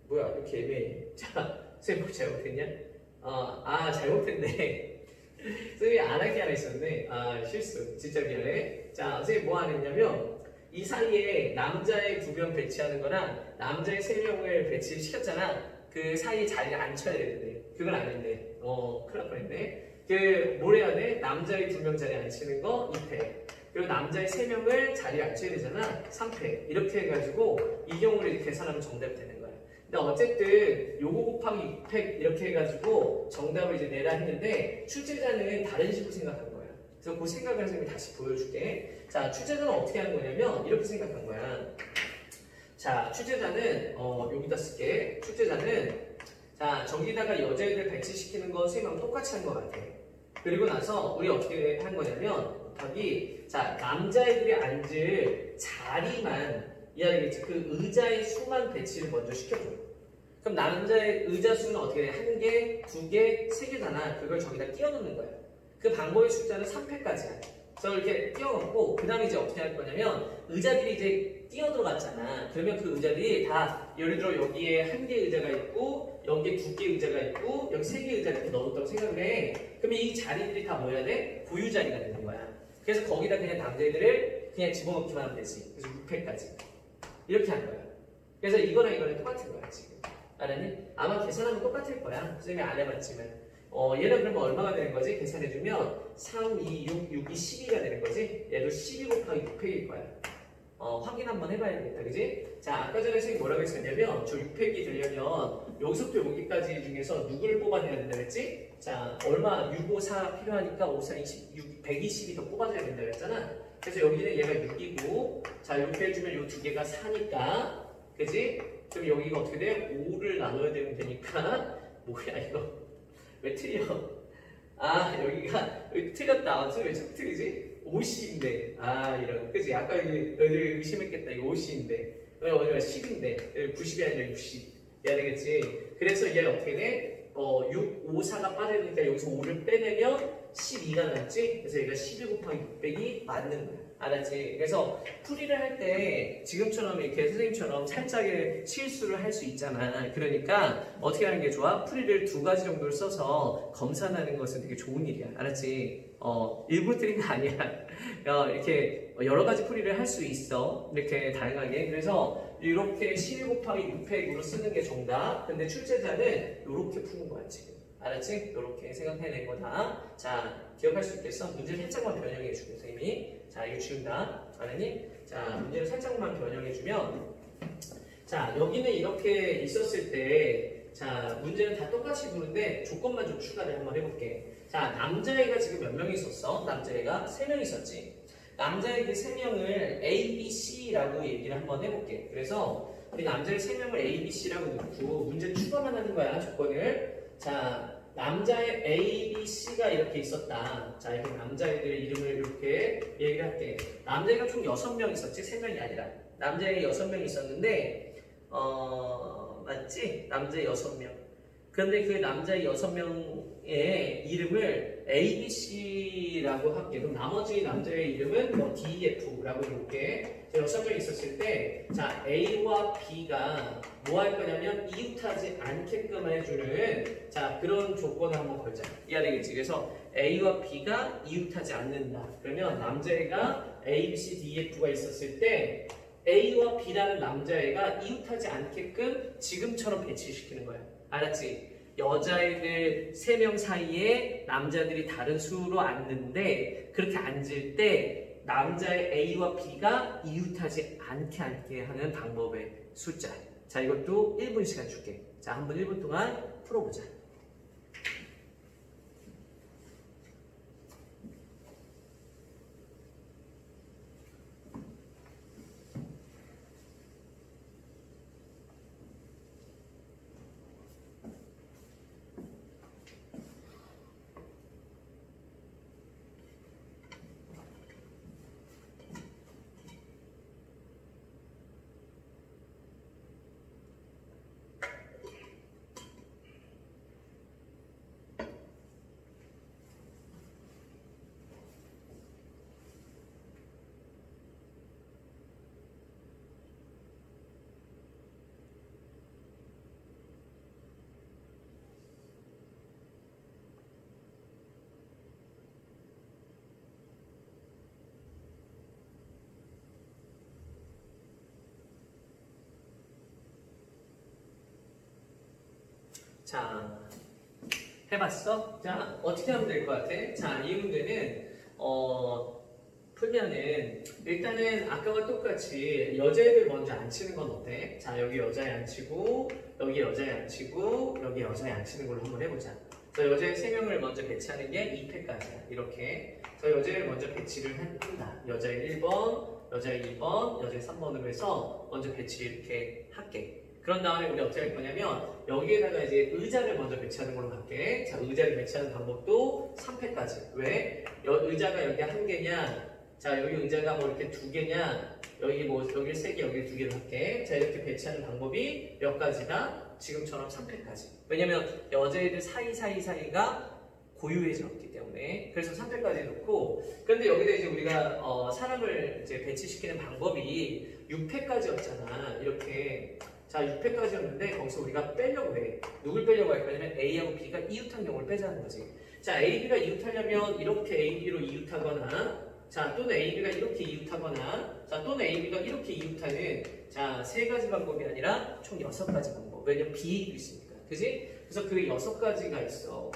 뭐야 이렇게 애매해. 자 쌤 뭐 잘못했냐? 잘못했네. 쌤이 안 할 게 하나 있었네. 실수 진짜 미안해. 자 선생님 뭐 안 했냐면 이 사이에 남자의 2명 배치하는 거랑 남자의 3명을 배치시켰잖아. 그 사이에 자리를 안 쳐야 되는데 그건 안 했네. 큰일 날 뻔했네. 뭘 해야 돼? 남자의 2명 자리 안 치는 거 2패. 그리고 남자의 3명을 자리에 앉혀야 되잖아. 3패. 이렇게 해가지고 이 경우를 이렇게 계산하면 정답이 되는 거야. 근데 어쨌든 요거 곱하기 6패 이렇게 해가지고 정답을 이제 내라 했는데 출제자는 다른 식으로 생각한 거야. 그래서 그 생각을 선생님이 다시 보여줄게. 자, 출제자는 어떻게 하는 거냐면 이렇게 생각한 거야. 자, 출제자는 여기다 쓸게. 출제자는 자, 저기다가 여자애들 배치시키는 거 선생님하고 똑같이 한 것 같아. 그리고 나서 우리 어떻게 한 거냐면 곱하기 자, 남자애들이 앉을 자리만 이해하겠지? 그 의자의 수만 배치를 먼저 시켜줘. 그럼 남자의 의자 수는 어떻게 돼? 1개, 2개, 3개잖아. 그걸 저기다 끼워 넣는 거야. 그 방법의 숫자는 3패까지야. 그래서 이렇게 띄워놓고 그 다음에 이제 어떻게 할 거냐면 의자들이 이제 뛰어 들어갔잖아. 그러면 그 의자들이 다 예를 들어 여기에 1개 의자가 있고 여기에 2개 의자가 있고 여기 3개 의자를 이렇게 넣었다고 생각을 해. 그러면 이 자리들이 다 뭐야 돼? 고유 자리가 되는 거야. 그래서 거기다 그냥 남자애들을 그냥 집어넣기만 하면 되지. 그래서 6패까지 이렇게 하는 거야. 그래서 이거랑 똑같은 거야 지금. 알았니? 아마 계산하면 똑같을 거야. 선생님이 안 해봤지만. 얘는 그러면 얼마가 되는 거지? 계산해주면 3, 2, 6, 6이 12가 되는 거지? 얘도 12 곱하기 6팩일 거야. 확인 한번 해봐야 되겠다, 그지? 자, 아까 전에 선생님이 뭐라고 했었냐면 저 6팩이 되려면 여기서부터 여기까지 중에서 누구를 뽑아내야 된다 그랬지? 자, 얼마? 6, 5, 4 필요하니까 5, 4, 20, 120이 더 뽑아줘야 된다 그랬잖아? 그래서 여기는 얘가 6이고 자, 이렇게 해주면 이 두 개가 4니까 그지? 그럼 여기가 어떻게 돼? 5를 나눠야 되면 되니까 뭐야 이거? 왜 틀려? 여기 틀렸다. 왜 자꾸 틀리지? 50인데. 이런. 그치? 아까 너희들 의심했겠다. 이거 50인데. 여기가 10인데. 90이 아니라 60. 해야 되겠지? 그래서 얘 어떻게 돼? 6, 5, 4가 빠지니까 여기서 5를 빼내면 12가 남지? 그래서 얘가 12 곱하기 600이 맞는 거야. 알았지? 그래서 풀이를 할 때 지금처럼 이렇게 선생님처럼 살짝의 실수를 할 수 있잖아. 그러니까 어떻게 하는 게 좋아? 풀이를 2가지 정도를 써서 검사하는 것은 되게 좋은 일이야. 알았지? 일부러 틀린 거 아니야. 이렇게 여러 가지 풀이를 할 수 있어. 이렇게 다양하게. 그래서 이렇게 12 곱하기 6팩으로 쓰는 게 정답. 근데 출제자는 이렇게 푸는 거야, 지금. 알았지? 이렇게 생각해낸 거다. 자, 기억할 수 있겠어? 문제를 살짝만 변형해 주고, 선생님이. 자, 이거 지운다. 알았니? 자, 문제를 살짝만 변형해 주면 자, 여기는 이렇게 있었을 때 자, 문제는 다 똑같이 부는데 조건만 좀 추가를 한번 해볼게. 자, 남자애가 지금 몇 명 있었어? 남자애가 3명 있었지. 남자애 그 3명을 A, B, C라고 얘기를 한번 해볼게. 그래서 우리 남자애 3명을 A, B, C라고 놓고 문제 추가만 하는 거야, 조건을. 자, 남자애 A, B, C가 이렇게 있었다. 자, 이렇게 남자애들 이름을 이렇게 얘기를 할게. 남자애가 총 6명 있었지? 3명이 아니라. 남자애 6명 있었는데, 맞지? 남자애 6명. 그런데 그 남자애 6명의 이름을 A, B, C라고 할게. 그럼 나머지 남자의 이름은 뭐 D, F라고 이렇게 6명 있었을 때, 자, A와 B가 뭐 할 거냐면 이웃하지 않게끔 해주는 자, 그런 조건을 한번 걸자. 이해되겠지? 그래서 A와 B가 이웃하지 않는다. 그러면 남자애가 A, B, C, D, F가 있었을 때 A와 B라는 남자애가 이웃하지 않게끔 지금처럼 배치시키는 거야. 알았지? 여자애들 3명 사이에 남자들이 다른 수로 앉는데 그렇게 앉을 때 남자의 A와 B가 이웃하지 않게 하는 방법의 숫자. 자, 이것도 1분 시간 줄게. 자, 한번 1분 동안 풀어보자. 자, 해봤어? 자, 어떻게 하면 될 것 같아? 자, 이 문제는 풀면은 일단은 아까와 똑같이 여자애들 먼저 앉히는 건 어때? 자, 여기 여자애 앉히고 여기 여자애 앉히고 여기 여자애 앉히는 걸로 한번 해보자. 자, 여자애 3명을 먼저 배치하는 게 2패까지야. 이렇게. 자, 여자애를 먼저 배치를 한다. 여자애 1번, 여자애 2번, 여자애 3번으로 해서 먼저 배치 이렇게 할게. 그런 다음에 우리 어떻게 할 거냐면 여기에다가 이제 의자를 먼저 배치하는 걸로 갈게. 자, 의자를 배치하는 방법도 3패까지. 왜? 의자가 여기 1개냐? 자, 여기 의자가 뭐 이렇게 2개냐? 여기 뭐 여기 3개, 여기 2개로 할게. 자, 이렇게 배치하는 방법이 몇 가지다? 지금처럼 3패까지. 왜냐면 여자애들 사이가 고유해졌기 때문에. 그래서 3패까지 놓고, 그런데 여기다 이제 우리가 사람을 이제 배치시키는 방법이 6패까지였잖아. 이렇게. 자, 6패까지였는데 거기서 우리가 빼려고 해. 누굴 빼려고 할 거냐면 A하고 B가 이웃한 경우를 빼자는 거지. 자, A, B가 이웃하려면 이렇게 A, B로 이웃하거나, 자, 또는 A, B가 이렇게 이웃하거나, 자, 또는 A, B가 이렇게 이웃하는, 자, 3가지 방법이 아니라 총 6가지 방법. 왜냐면 B도 있으니까. 그지? 그래서 그 6가지가 있어.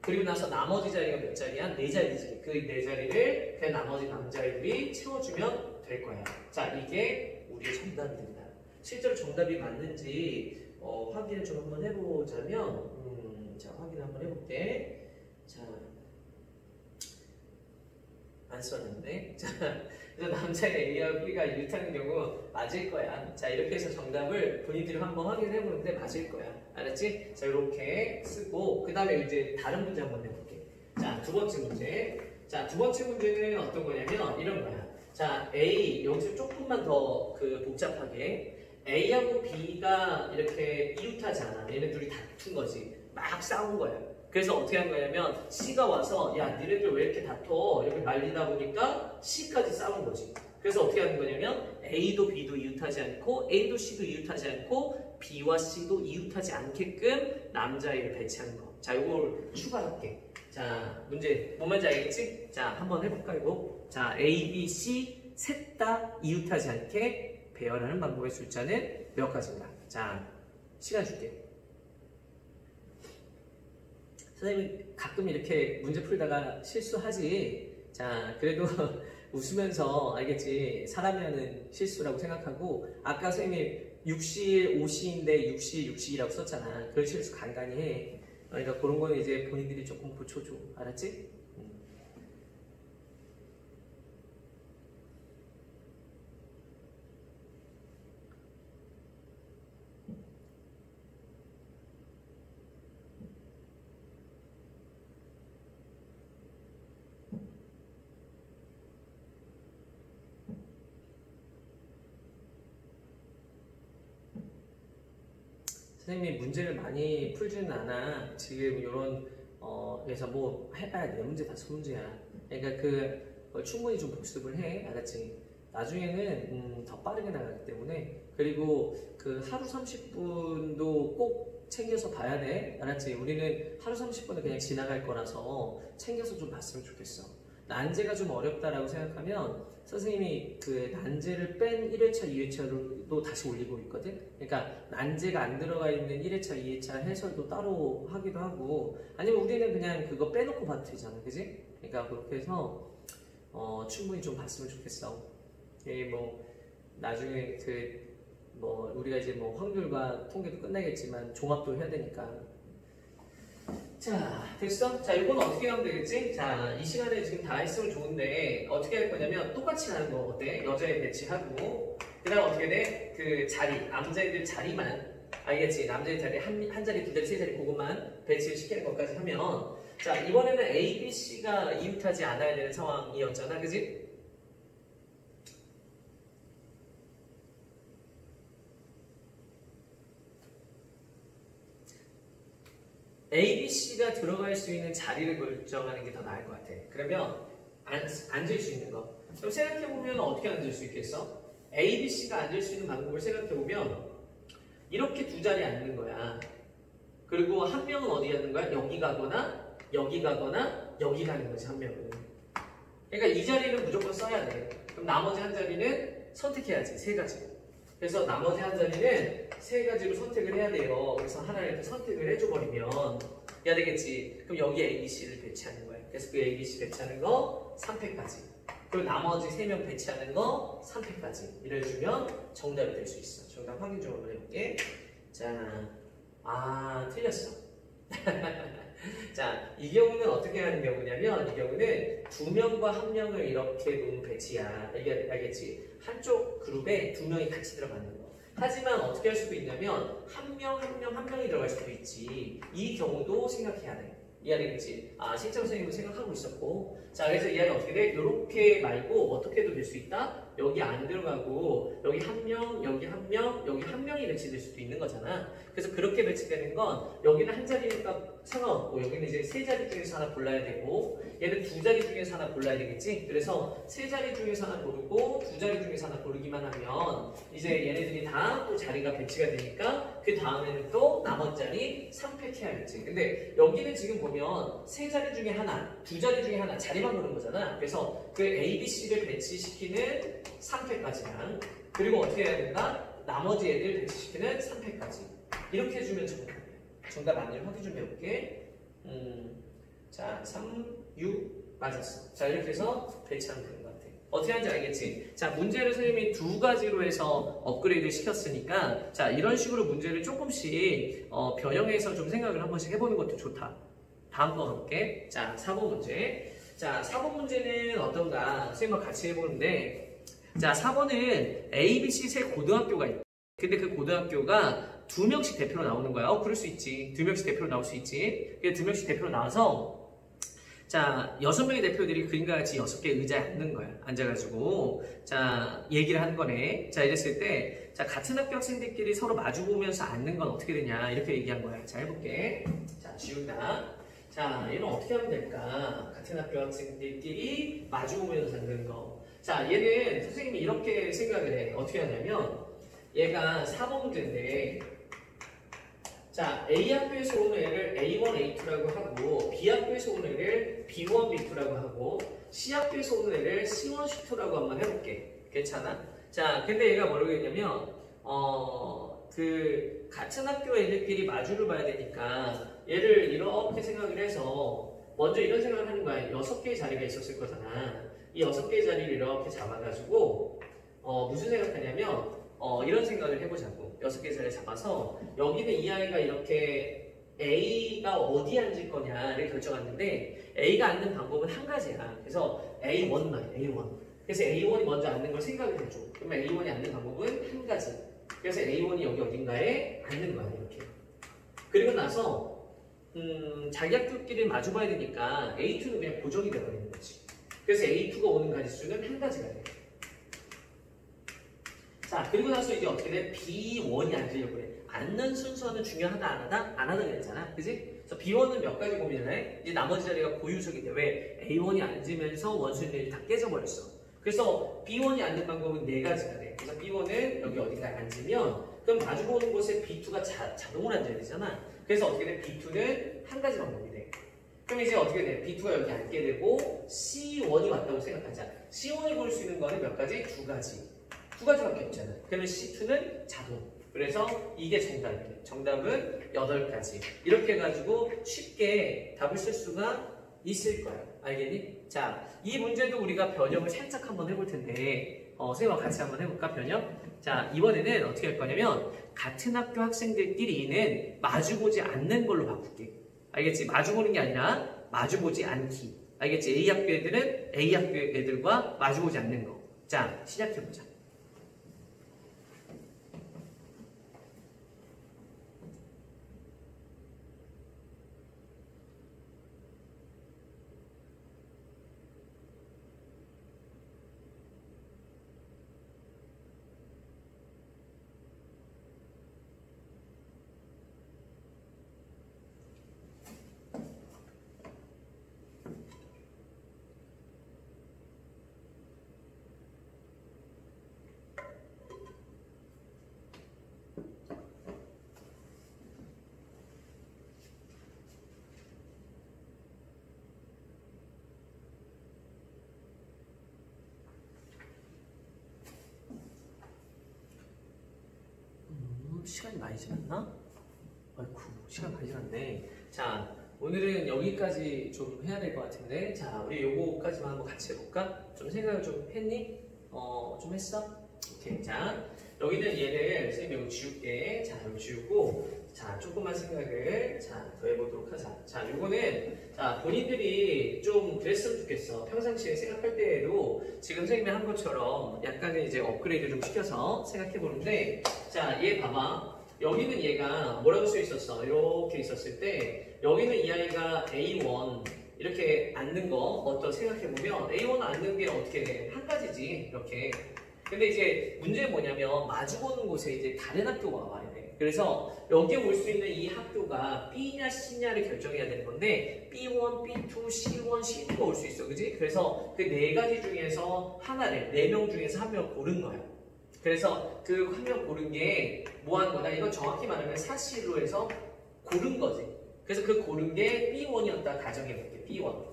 그리고 나서 나머지 자리가 몇 자리야? 4자리지. 그 4자리를 그냥 나머지 남자애들이 채워주면 될 거야. 자, 이게 우리의 정답이 된다. 실제로 정답이 맞는지 확인을 좀 한번 해보자면, 자, 확인 한번 해볼게. 자, 안 썼는데. 자, 그래서 남자의 A와 B가 이웃하는 경우 맞을 거야. 자, 이렇게 해서 정답을 본인들이 한번 확인해보는데 맞을 거야. 알았지? 자, 이렇게 쓰고, 그 다음에 이제 다른 문제 한번 해볼게. 자, 2번째 문제. 자, 2번째 문제는 어떤 거냐면 이런 거야. 자, A, 여기서 조금만 더 복잡하게. A하고 B가 이렇게 이웃하지 않아. 얘네 둘이 다툰 거지. 막 싸운 거야. 그래서 어떻게 한 거냐면 C가 와서 야, 니네들 왜 이렇게 다퉈? 이렇게 말리다 보니까 C까지 싸운 거지. 그래서 어떻게 하는 거냐면 A도 B도 이웃하지 않고 A도 C도 이웃하지 않고 B와 C도 이웃하지 않게끔 남자애를 배치하는 거. 자, 이걸 추가할게. 자, 문제 뭔 말인지 알겠지? 자, 한번 해볼까 이거? 자, A, B, C 셋 다 이웃하지 않게 배열하는 방법의 숫자는 몇 가지인가? 자, 시간 줄게. 선생님 가끔 이렇게 문제 풀다가 실수하지. 자, 그래도 웃으면서 알겠지. 사람이라는 실수라고 생각하고, 아까 선생님 6시 5시인데 6시 6시라고 썼잖아. 그런 실수 간간히 해. 그러니까 그런 거는 이제 본인들이 조금 고쳐줘. 알았지? 선생님이 문제를 많이 풀지는 않아. 지금 이런 그래서 뭐 해봐야 돼. 문제 5문제야. 그러니까 충분히 좀 복습을 해. 알았지? 나중에는 더 빠르게 나가기 때문에. 그리고 그 하루 30분도 꼭 챙겨서 봐야 돼. 알았지? 우리는 하루 30분은 그냥 지나갈 거라서 챙겨서 좀 봤으면 좋겠어. 난제가 좀 어렵다라고 생각하면 선생님이 그 난제를 뺀 1회차, 2회차로 다시 올리고 있거든? 그러니까 난제가 안 들어가 있는 1회차, 2회차 해설도 따로 하기도 하고 아니면 우리는 그냥 그거 빼놓고 봐도 되잖아. 그지? 그러니까 그렇게 해서 충분히 좀 봤으면 좋겠어. 뭐 나중에 뭐 우리가 이제 뭐 확률과 통계도 끝나겠지만 종합도 해야 되니까. 자, 됐어? 자, 이건 어떻게 하면 되겠지? 자, 이 시간에 지금 다 했으면 좋은데 어떻게 할 거냐면 똑같이 하는 거 어때? 여자애 배치하고 그 다음 어떻게 돼? 그 자리, 남자애들 자리만 알겠지? 남자애 자리 한 자리, 두 자리, 세 자리 그것만 배치를 시키는 것까지 하면 자, 이번에는 A, B, C가 이웃하지 않아야 되는 상황이었잖아, 그지? A, B, C가 들어갈 수 있는 자리를 결정하는 게 더 나을 것 같아. 그러면 앉을 수 있는 거. 그럼 생각해보면 어떻게 앉을 수 있겠어? A, B, C가 앉을 수 있는 방법을 생각해보면 이렇게 두 자리 앉는 거야. 그리고 한 명은 어디 앉는 거야? 여기 가거나 여기 가거나 여기 가는 거지, 한 명은. 그러니까 이 자리는 무조건 써야 돼. 그럼 나머지 한 자리는 선택해야지, 세 가지. 그래서 나머지 한 자리는 세 가지로 선택을 해야 돼요. 그래서 하나를 이렇게 선택을 해줘버리면 해야 되겠지. 그럼 여기 A, B, C를 배치하는 거야. 그래서 그 A, B, C 배치하는 거 3패까지. 그리고 나머지 3명 배치하는 거 3패까지. 이를 주면 정답이 될 수 있어. 정답 확인 좀 한번 해볼게. 자, 틀렸어. 자, 이 경우는 어떻게 하는 경우냐면 이 경우는 2명과 1명을 이렇게 놓은 배치야. 알겠지? 한쪽 그룹에 2명이 같이 들어가는 거. 하지만 어떻게 할 수도 있냐면 한 명이 들어갈 수도 있지. 이 경우도 생각해야 돼. 이해되겠지? 실제 선생님은 생각하고 있었고. 자, 그래서 이 아이는 어떻게 돼? 이렇게 말고 어떻게 해도 될 수 있다? 여기 안 들어가고 여기 한 명, 여기 한 명, 여기 한 명이 배치될 수도 있는 거잖아. 그래서 그렇게 배치되는 건 여기는 한 자리니까 상관없고 여기는 이제 세 자리 중에서 하나 골라야 되고 얘는 두 자리 중에서 하나 골라야 되겠지? 그래서 세 자리 중에서 하나 고르고 두 자리 중에서 하나 고르기만 하면 이제 얘네들이 다 또 자리가 배치가 되니까 그 다음에는 또 나머지 자리 3팩 해야겠지. 근데 여기는 지금 보면 세 자리 중에 하나, 두 자리 중에 하나 자리만 고른 거잖아. 그래서 그 A, B, C를 배치시키는 3팩까지만 그리고 어떻게 해야 된다? 나머지 애들 배치시키는 3팩까지 이렇게 해주면 정답이야. 정답 아니면 확인 좀 해볼게. 자, 3, 6 맞았어. 자, 이렇게 해서 배치하면 되는 것 같아. 어떻게 하는지 알겠지? 자, 문제를 선생님이 두 가지로 해서 업그레이드 시켰으니까 자, 이런 식으로 문제를 조금씩 변형해서 좀 생각을 한 번씩 해보는 것도 좋다. 다음 거 가볼게. 자, 4번 문제. 자, 4번 문제는 어떤가? 선생님과 같이 해보는데 자, 4번은 A, B, C 세 고등학교가 있다. 근데 그 고등학교가 2명씩 대표로 나오는 거야. 그럴 수 있지. 2명씩 대표로 나올 수 있지. 2명씩 대표로 나와서 자, 6명의 대표들이 그림과 같이 6개 의자에 앉는 거야. 앉아가지고 자, 얘기를 하는 거네. 자, 이랬을 때 자, 같은 학교 학생들끼리 서로 마주보면서 앉는 건 어떻게 되냐 이렇게 얘기한 거야. 자, 해볼게. 자, 지운다. 자, 얘는 어떻게 하면 될까? 같은 학교 학생들끼리 마주보면서 앉는 거. 자, 얘는 선생님이 이렇게 생각을 해. 어떻게 하냐면 얘가 4번 문제인데 자, A 학교에서 오는 애를 A1, A2라고 하고 B 학교에서 오는 애를 B1, B2라고 하고 C 학교에서 오는 애를 C1, C2라고 한번 해볼게. 괜찮아? 자, 근데 얘가 뭐라고 했냐면 그 같은 학교 애들끼리 마주를 봐야 되니까 얘를 이렇게 생각을 해서 먼저 이런 생각을 하는 거야. 6개의 자리가 있었을 거잖아. 이 6개의 자리를 이렇게 잡아가지고 무슨 생각하냐면 이런 생각을 해보자고. 6개의 자리를 잡아서 여기는 이 아이가 이렇게 A가 어디 앉을 거냐를 결정했는데 A가 앉는 방법은 한 가지야. 그래서 A1만 A1. 그래서 A1이 먼저 앉는 걸 생각을 해줘. 그러면 A1이 앉는 방법은 한 가지. 그래서 A1이 여기 어딘가에 앉는 거야. 이렇게. 그리고 나서 자기 학교끼리 마주봐야 되니까 A2는 그냥 고정이 되어버리는 거지. 그래서 A2가 오는 가지수는 한 가지가 돼. 자, 그리고 나서 이제 어떻게 돼? B1이 앉으려고 해. 앉는 순서는 중요하다, 안 하다? 안 하다 그랬잖아. 그지? 그래서 B1은 몇 가지 고민을 해? 이제 나머지 자리가 고유석인데 왜? A1이 앉으면서 원수들이 다 깨져버렸어. 그래서 B1이 앉는 방법은 4가지가 돼. 그래서 B1은 여기 어딘가에 앉으면 그럼 마주보는 곳에 B2가 자동으로 앉아야 되잖아. 그래서 어떻게 돼? B2는 한 가지 방법이 돼. 그럼 이제 어떻게 돼? B2가 여기 앉게 되고 C1이 왔다고 생각하자. C1이 볼 수 있는 거는 몇 가지? 두 가지. 두 가지밖에 없잖아. 그러면 C2는 자동. 그래서 이게 정답이래. 정답은 8가지. 이렇게 해가지고 쉽게 답을 쓸 수가 있을 거야. 알겠니? 자, 이 문제도 우리가 변형을 살짝 한번 해볼 텐데 선생님과 같이 한번 해볼까? 변형? 자, 이번에는 어떻게 할 거냐면 같은 학교 학생들끼리는 마주보지 않는 걸로 바꿀게. 알겠지? 마주보는 게 아니라 마주보지 않기. 알겠지? A 학교 애들은 A 학교 애들과 마주보지 않는 거. 자, 시작해보자. 시간이 많이 지났나? 아이쿠, 시간 많이 지났네. 자, 오늘은 여기까지 좀 해야 될 것 같은데, 자, 우리 요거까지만 한번 같이 해볼까? 좀 생각을 좀 했니? 좀 했어? 오케이. 자, 여기는 얘를 선생님이 이거 지울게. 자, 이거 지우고, 자, 조금만 생각을 더 해보도록 하자. 자, 요거는 자, 본인들이 좀 그랬으면 좋겠어. 평상시에 생각할 때에도 지금 선생님이 한 것처럼 약간의 이제 업그레이드 좀 시켜서 생각해 보는데, 자, 얘 봐봐. 여기는 얘가 뭐라고 써 있었어? 이렇게 있었을 때 여기는 이 아이가 A1 이렇게 앉는 거 어떤 생각해 보면 A1 앉는 게 어떻게 돼? 한 가지지 이렇게. 근데 이제 문제는 뭐냐면 마주보는 곳에 이제 다른 학교가 와야 돼. 그래서 여기에 올 수 있는 이 학교가 B냐 C냐를 결정해야 되는 건데 B1, B2, C1, C2가 올 수 있어. 그지? 그래서 그 네 가지 중에서 하나를, 4명 중에서 한 명을 고른 거야. 그래서 그 한 명 고른 게 뭐 하는 거냐? 이건 정확히 말하면 사실로 해서 고른 거지. 그래서 그 고른 게 B1이었다 가정해볼게. B1.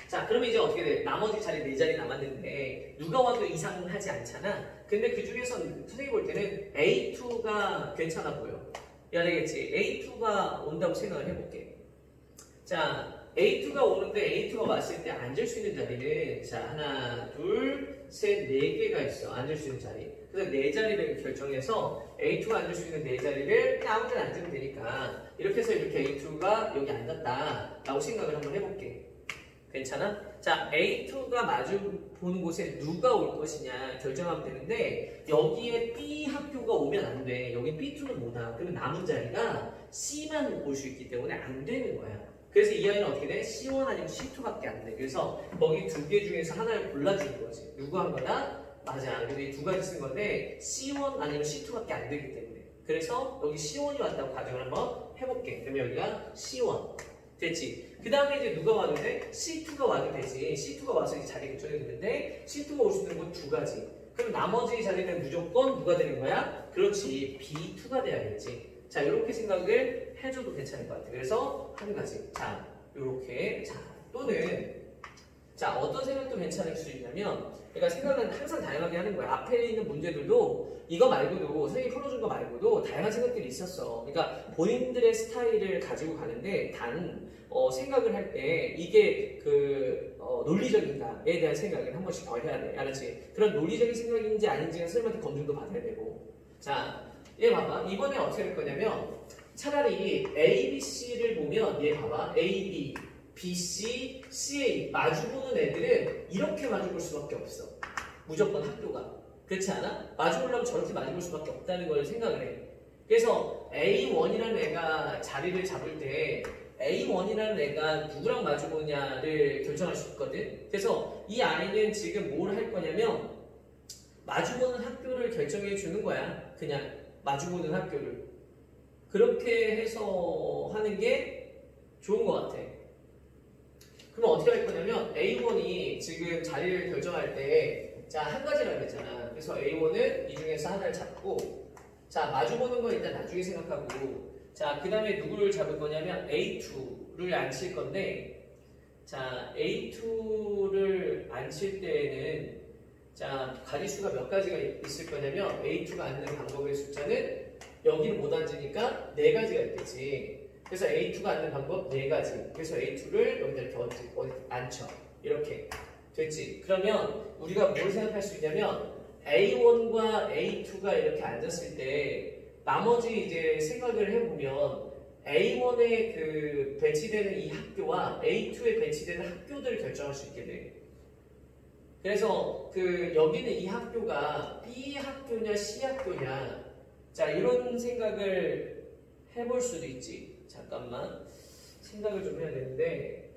자, 그러면 이제 어떻게 돼? 나머지 자리 4자리 남았는데 누가 와도 이상하지 않잖아. 근데 그 중에서 선생님이 볼 때는 A2가 괜찮아 보여. 야 되겠지? A2가 온다고 생각을 해볼게. 자, A2가 오는데 A2가 왔을 때 앉을 수 있는 자리는 자, 하나, 둘, 셋, 4개가 있어. 앉을 수 있는 자리. 그래서 4자리를 결정해서 A2가 앉을 수 있는 4자리를 그냥 아무 데나 앉으면 되니까 이렇게 해서 이렇게 A2가 여기 앉았다 라고 생각을 한번 해볼게. 괜찮아? 자, A2가 마주 보는 곳에 누가 올 것이냐 결정하면 되는데 여기에 B 학교가 오면 안 돼. 여기 B2는 뭐다? 그러면 남은 자리가 C만 올 수 있기 때문에 안 되는 거야. 그래서 이 아이는 어떻게 돼? C1 아니면 C2밖에 안 돼. 그래서 거기 2개 중에서 하나를 골라주는 거지. 누구 한 거다? 맞아. 근데 이 2가지 쓴 건데 C1 아니면 C2밖에 안 되기 때문에. 그래서 여기 C1이 왔다고 가정을 한번 해볼게. 그러면 여기가 C1. 됐지? 그 다음에 이제 누가 와도 돼? C2가 와도 되지. C2가 와서 이 자리 결정이 되는데 C2가 올 수 있는 건 2가지. 그럼 나머지 자리는 무조건 누가 되는 거야? 그렇지. B2가 돼야겠지. 자, 이렇게 생각을 해줘도 괜찮을 것 같아. 그래서 한 가지. 자, 이렇게. 자, 또는 자, 어떤 생각도 괜찮을 수 있냐면 그러니까 생각은 항상 다양하게 하는 거야. 앞에 있는 문제들도 이거 말고도 선생님이 풀어준 거 말고도 다양한 생각들이 있었어. 그러니까 본인들의 스타일을 가지고 가는데 단 생각을 할 때 이게 그 논리적인가에 대한 생각을 한 번씩 더 해야 돼. 알았지? 그런 논리적인 생각인지 아닌지는 선생님한테 검증도 받아야 되고. 자, 얘 봐봐. 이번에 어떻게 할 거냐면 차라리 A, B, C를 보면 얘 봐봐. A, B, B, C, C, A 마주보는 애들은 이렇게 마주볼 수밖에 없어. 무조건 학교가. 그렇지 않아? 마주보려면 저렇게 마주볼 수밖에 없다는 걸 생각을 해. 그래서 A1이라는 애가 자리를 잡을 때 A1이라는 애가 누구랑 마주보냐를 결정할 수 있거든. 그래서 이 아이는 지금 뭘 할 거냐면 마주보는 학교를 결정해 주는 거야. 그냥 마주보는 학교를. 그렇게 해서 하는 게 좋은 것 같아. 그럼 어떻게 할 거냐면 A1이 지금 자리를 결정할 때 자, 한 가지라고 했잖아. 그래서 A1은 이 중에서 하나를 잡고 자, 마주보는 건 일단 나중에 생각하고 자, 그 다음에 누구를 잡을 거냐면 A2 A2를 안 칠 건데, 자, A2를 안 칠 때에는, 자, 가지수가 몇 가지가 있을 거냐면, A2가 앉는 방법의 숫자는 여기를 못 앉으니까 4가지가 있겠지. 그래서 A2가 앉는 방법 4가지. 그래서 A2를 여기다 이렇게 어디 앉혀. 이렇게. 됐지? 그러면 우리가 뭘 생각할 수 있냐면, A1과 A2가 이렇게 앉았을 때, 나머지 이제 생각을 해보면, A1에 그 배치되는 이 학교와 A2에 배치되는 학교들을 결정할 수 있게 돼. 그래서 그 여기는 이 학교가 B 학교냐 C 학교냐, 자 이런 생각을 해볼 수도 있지. 잠깐만 생각을 좀 해야 되는데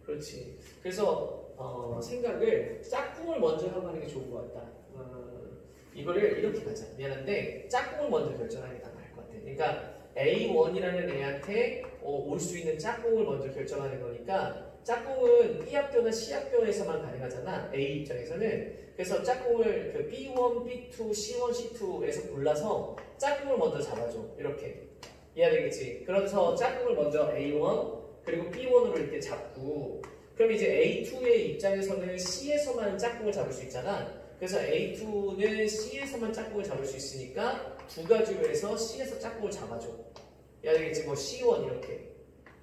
그렇지. 그래서 생각을 짝꿍을 먼저 하고 하는 게 좋은 것 같다. 이거를 이렇게 가자. 미안한데 짝꿍을 먼저 결정하는 게 더 나을 것 같아. 그러니까 A1이라는 애한테 올 수 있는 짝꿍을 먼저 결정하는 거니까 짝꿍은 B 학교나 C 학교에서만 가능하잖아. A 입장에서는. 그래서 짝꿍을 그 B1, B2, C1, C2에서 골라서 짝꿍을 먼저 잡아줘. 이렇게. 이해되겠지? 그래서 짝꿍을 먼저 A1 그리고 B1으로 이렇게 잡고, 그럼 이제 A2의 입장에서는 C에서만 짝꿍을 잡을 수 있잖아. 그래서 A2는 C에서만 짝꿍을 잡을 수 있으니까 2가지로 해서 C에서 짝꿍을 잡아줘. 이해되겠지? 뭐 C1 이렇게.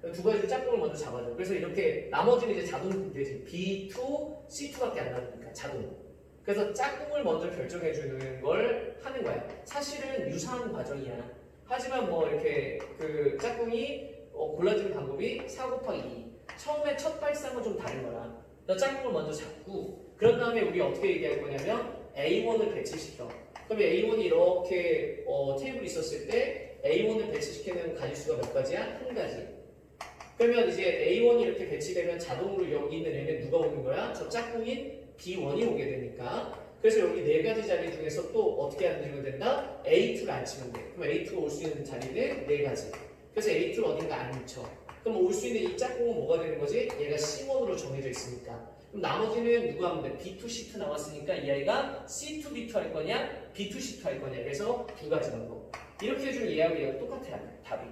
2가지로 짝꿍을 먼저 잡아줘. 그래서 이렇게 나머지는 이제 자동 되지. B2, C2밖에 안 나오니까 자동. 그래서 짝꿍을 먼저 결정해주는 걸 하는 거야. 사실은 유사한 과정이야. 하지만 뭐 이렇게 그 짝꿍이 골라주는 방법이 4 곱하기 2. 처음에 첫 발상은 좀 다른 거라. 짝꿍을 먼저 잡고, 그런 다음에 우리 어떻게 얘기할 거냐면 A1을 배치시켜. 그럼 A1이 이렇게 테이블이 있었을 때 A1을 배치시키는 가지수가 몇 가지야? 1가지. 그러면 이제 A1이 이렇게 배치되면 자동으로 여기 있는 애는 누가 오는 거야? 저 짝꿍인 B1이 오게 되니까. 그래서 여기 4가지 자리 중에서 또 어떻게 앉으면 된다? A2를 앉히면 돼. 그럼 A2가 올 수 있는 자리는 4가지. 그래서 A2를 어딘가 앉혀. 그럼 올 수 있는 이 짝꿍은 뭐가 되는 거지? 얘가 C1으로 정해져 있으니까. 그럼 나머지는 누가 하면 돼? B2, C2 나왔으니까 이 아이가 C2, B2 할 거냐? B2, C2 할 거냐? 그래서 2가지 방법. 이렇게 해주면 얘하고 얘가 똑같아. 답이.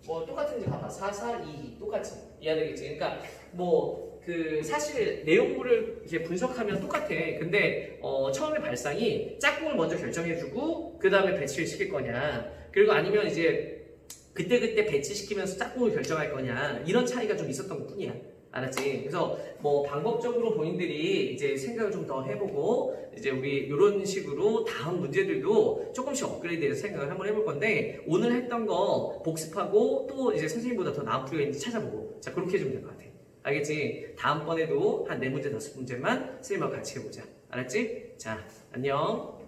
뭐 똑같은지 봐봐. 4, 4, 2, 2 똑같지. 이해되겠지? 그러니까 뭐 그 사실 내용물을 이제 분석하면 똑같아. 근데 처음에 발상이 짝꿍을 먼저 결정해주고 그 다음에 배치를 시킬 거냐, 그리고 아니면 이제 그때그때 배치시키면서 짝꿍을 결정할 거냐, 이런 차이가 좀 있었던 것 뿐이야. 알았지? 그래서 뭐 방법적으로 본인들이 이제 생각을 좀 더 해보고, 이제 우리 이런 식으로 다음 문제들도 조금씩 업그레이드해서 생각을 한번 해볼 건데, 오늘 했던 거 복습하고 또 이제 선생님보다 더 나은 풀이가 있는지 찾아보고, 자 그렇게 해주면 될 것 같아. 알겠지? 다음번에도 한 4문제 5문제만 선생님하고 같이 해보자. 알았지? 자 안녕.